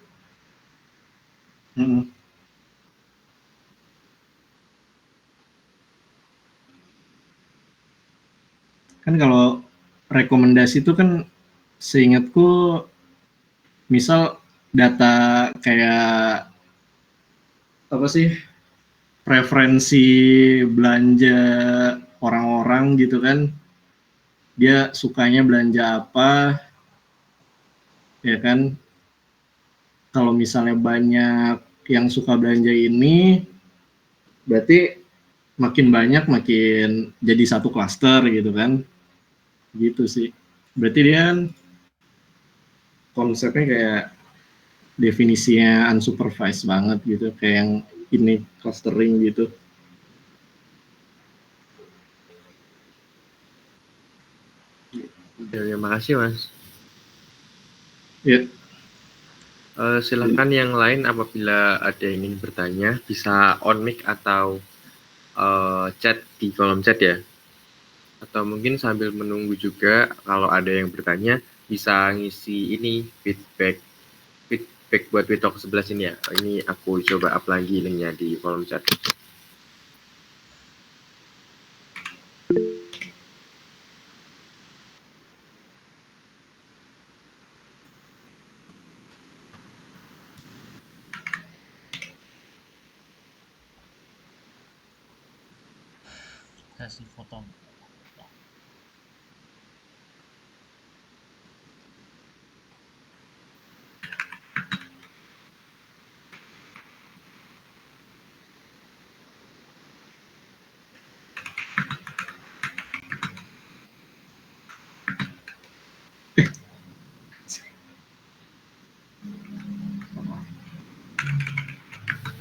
Kan kalau rekomendasi itu kan seingatku, misal data kayak apa sih, preferensi belanja orang-orang gitu kan, dia sukanya belanja apa ya kan. Kalau misalnya banyak yang suka belanja ini, berarti makin banyak makin jadi satu klaster gitu kan, gitu sih. Berarti dia kan konsepnya kayak definisinya unsupervised banget gitu, kayak yang ini clustering gitu. Ya, terima kasih Mas. Ya. Silakan yang lain apabila ada yang ingin bertanya bisa on mic atau chat di kolom chat ya. Atau mungkin sambil menunggu juga kalau ada yang bertanya bisa ngisi ini feedback buat Witalk 11 ini ya. Ini aku coba up lagi linknya di kolom chat. Kasih foto.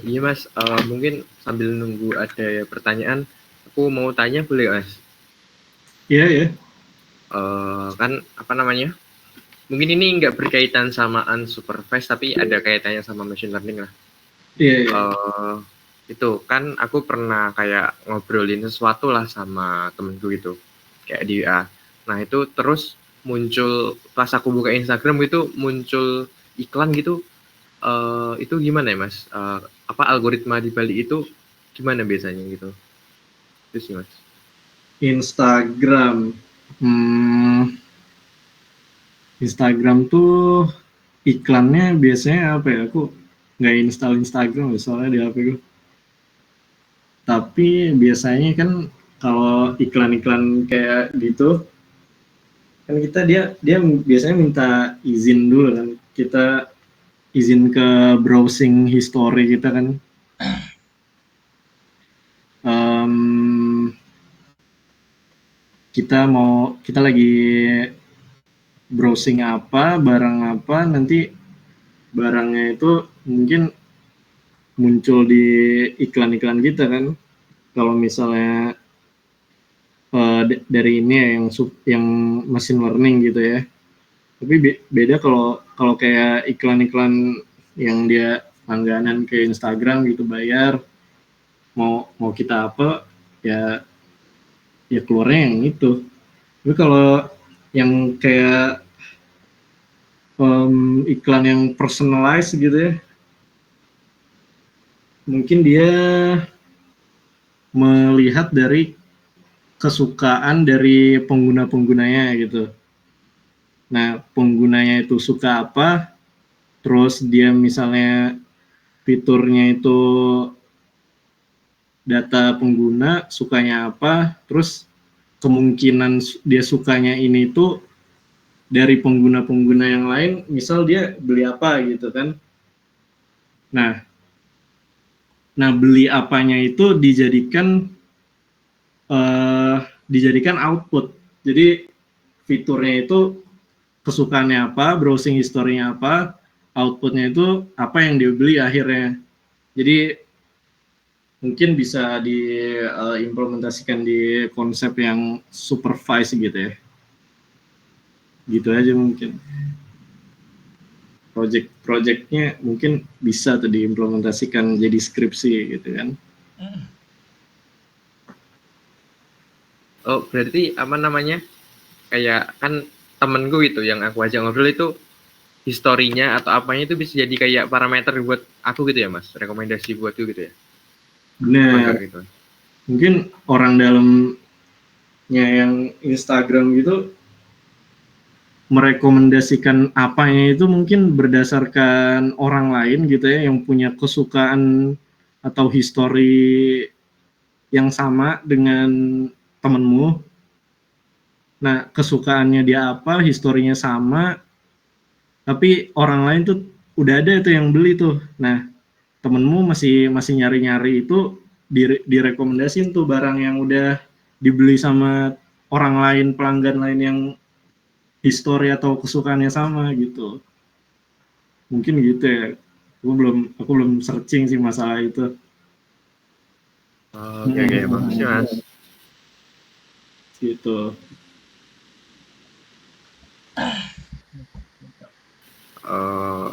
Iya Mas, mungkin sambil nunggu ada pertanyaan, aku mau tanya boleh Mas? Iya ya. Kan apa namanya? Mungkin ini nggak berkaitan sama unsupervised, tapi ada kaitannya sama machine learning lah. Iya. Iya. Itu kan aku pernah kayak ngobrolin sesuatu lah sama temenku gitu, kayak di WA. Nah itu terus muncul pas aku buka Instagram itu muncul iklan gitu. Itu gimana ya Mas? Apa algoritma di balik itu gimana biasanya gitu? Itu sih Mas. Instagram. Instagram tuh iklannya biasanya apa ya? Aku nggak install Instagram soalnya di HP gue. Tapi biasanya kan kalau iklan-iklan kayak gitu kan dia biasanya minta izin dulu kan. Kita izin ke browsing history kita kan. Kita lagi browsing apa, barang apa, nanti barangnya itu mungkin muncul di iklan-iklan kita kan. Kalau misalnya dari ini ya, yang machine learning gitu ya. Tapi beda kalau kayak iklan-iklan yang dia langganan ke Instagram gitu, bayar, mau kita apa ya keluarnya yang itu. Tapi kalau yang kayak iklan yang personalized gitu ya, mungkin dia melihat dari kesukaan dari pengguna-penggunanya gitu. Nah, penggunanya itu suka apa, terus dia misalnya fiturnya itu data pengguna, sukanya apa, terus kemungkinan dia sukanya ini tuh dari pengguna-pengguna yang lain, misal dia beli apa gitu kan. Nah beli apanya itu dijadikan output. Jadi fiturnya itu kesukaannya apa, browsing historinya apa, outputnya itu apa yang dia beli akhirnya. Jadi mungkin bisa diimplementasikan di konsep yang supervise gitu ya. Gitu aja mungkin. Project-projectnya mungkin bisa tuh diimplementasikan jadi skripsi gitu kan. Oh berarti apa namanya? Kayak kan temenku itu yang aku ajak ngobrol itu historinya atau apanya itu bisa jadi kayak parameter buat aku gitu ya Mas, rekomendasi buatku gitu ya. Benar. Gitu. Mungkin orang dalamnya yang Instagram gitu merekomendasikan apanya itu mungkin berdasarkan orang lain gitu ya, yang punya kesukaan atau histori yang sama dengan temenmu. Nah, kesukaannya dia apa, historinya sama, tapi orang lain tuh udah ada itu yang beli tuh. Nah, temenmu masih nyari-nyari itu, direkomendasiin tuh barang yang udah dibeli sama orang lain, pelanggan lain yang histori atau kesukaannya sama gitu. Mungkin gitu ya. Aku belum searching sih masalah itu. Oke, bagus sih Mas. Gitu.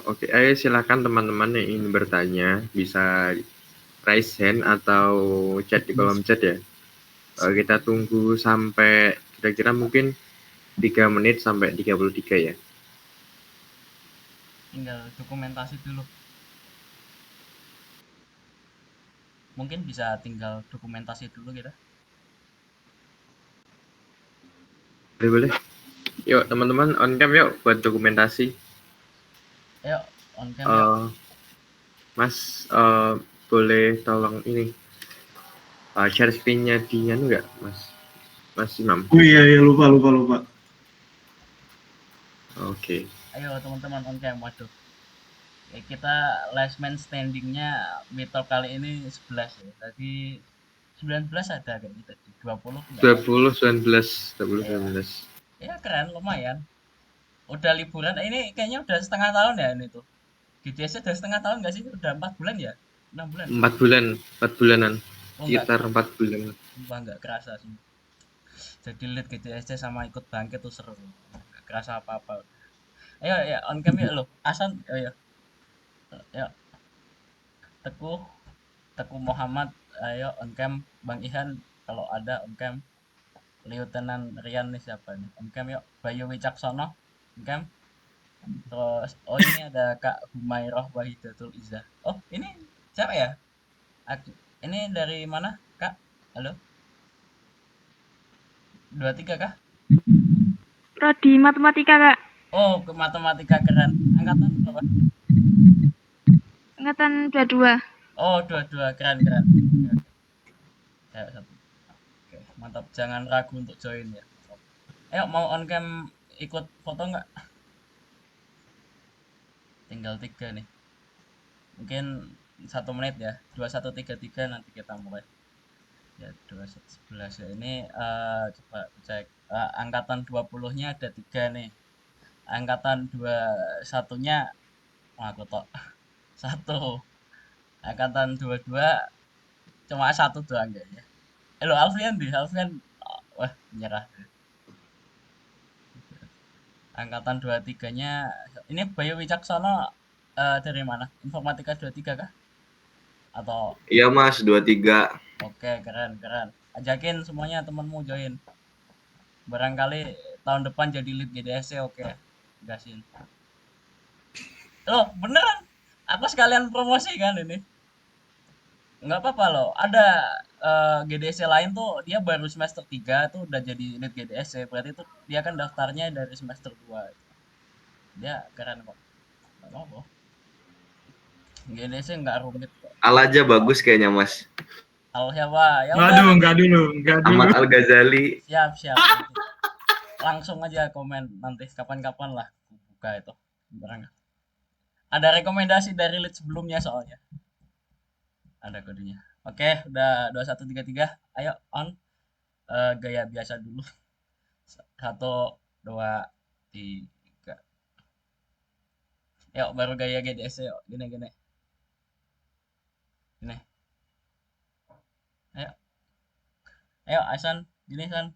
Oke, ayo silakan teman-teman yang ingin bertanya bisa raise hand atau chat di kolom chat ya. Kita tunggu sampai kira-kira mungkin 3 menit sampai 33 ya. Tinggal dokumentasi dulu. Mungkin bisa tinggal dokumentasi dulu kita. Boleh. Yuk teman-teman on cam yuk buat dokumentasi. Ayo on cam yuk. Mas boleh tolong ini share screen-nya di anu nggak Mas Imam? Oh iya lupa. Oke. Ayo teman-teman on cam, waduh. Kita last man standing-nya Meetup kali ini 11 ya. Tadi 19 ada kayak gitu. 20 enggak? 19. Ya keren, lumayan. Udah liburan, ini kayaknya udah setengah tahun ya ini tuh. GDS udah setengah tahun nggak sih? Udah 4 bulan ya? 6 bulan? 4 bulanan. Oh, Sekitar 4 bulan. Sumpah nggak kerasa sih. Jadi lead GDSC sama ikut bangkit tuh seru. Nggak kerasa apa-apa. Ayo ya on cam ya lo. Asan, ayo. Ayo. Teguh Muhammad, ayo on cam. Bang Ihan kalau ada on cam. Lieutenant Rian nih siapa nih? On cam yuk. Bayu Wicaksono on cam. Terus ini ada Kak Humairah Wahidatul Izzah. Oh, ini siapa ya? Ini dari mana, Kak? Halo? 23 kah? Prodi matematika, Kak. Oh, ke matematika keren. Angkatan berapa? Angkatan 22. Oh, 22 keren. Oke. Satu. Oke, mantap. Jangan ragu untuk join ya. Ayo mau on cam ikut foto nggak? Tinggal 3 nih. Mungkin 1 menit ya. 2133 nanti kita mulai. Ya 2111 ya. Ini coba cek. Angkatan 20-nya ada 3 nih. Angkatan 21-nya aku tok. 1. Angkatan 22 cuma 1 doang kayaknya. Alfian wah menyerah. Angkatan 23-nya ini Bayu Wicaksono dari mana? Informatika 23 kah? Atau Iya Mas, 23. Oke, keren. Ajakin semuanya temanmu join. Barangkali tahun depan jadi lead GDSC, oke. Gasin. Loh, beneran. Aku sekalian promosi kan ini. Nggak apa-apa loh. Ada GDSC lain tuh dia baru semester 3 tuh udah jadi lead GDSC. Berarti tuh dia kan daftarnya dari semester 2. Dia keren kok. Nggak apa-apa. GDSC nggak rumit kok. Al aja bagus kayaknya Mas. Al siapa? Ya Waduh, udah. enggak dulu. Ahmad Al-Ghazali. Siap. Langsung aja komen nanti kapan-kapan lah buka itu. Barang. Ada rekomendasi dari lead sebelumnya soalnya. Ada kodenya. Oke, udah 2133. Ayo on. Gaya biasa dulu. 1 2 3. Yuk baru gaya GDS yuk. Gini. Gini. Ayo Asan, gini San.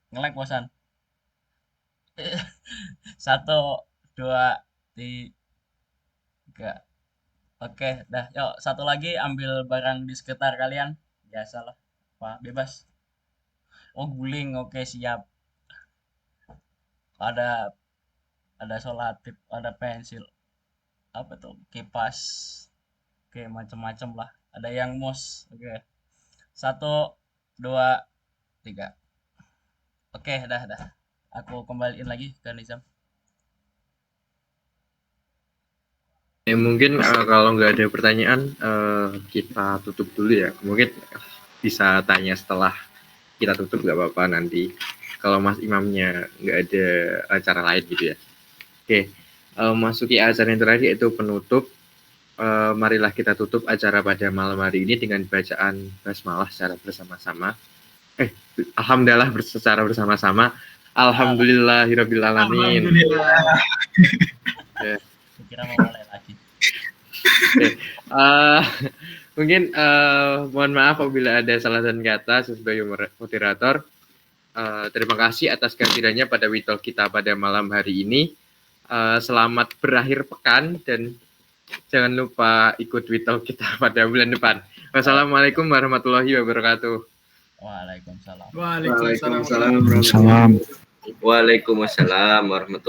Nge-lag bosan. 1 2 3. Oke, dah. Yuk, satu lagi ambil barang di sekitar kalian. Biasalah. Wah, bebas. Oh, guling. Oke, siap. Ada solatif, ada pensil. Apa tuh? Kipas. Oke, macam-macam lah. Ada yang mouse. Oke. 1 2 3. Oke, dah. Aku kembaliin lagi ke Nizam. Ya, mungkin kalau nggak ada pertanyaan kita tutup dulu ya. Mungkin bisa tanya setelah kita tutup nggak apa-apa nanti. Kalau Mas Imamnya nggak ada acara lain gitu ya. Oke, masuki acara yang terakhir yaitu penutup. Marilah kita tutup acara pada malam hari ini dengan bacaan basmalah secara bersama-sama. Alhamdulillah secara bersama-sama. Alhamdulillahirrabbilalamin. Alhamdulillah. Kira mau mulai lagi. Mungkin mohon maaf apabila ada salah dan kata sebagai moderator. Terima kasih atas kehadirannya pada WeTalk kita pada malam hari ini. Selamat berakhir pekan dan Jangan lupa ikut Witalk kita pada bulan depan. Wassalamualaikum warahmatullahi wabarakatuh. Waalaikumsalam. Waalaikumsalam. Salam. Waalaikumsalam warahmatullahi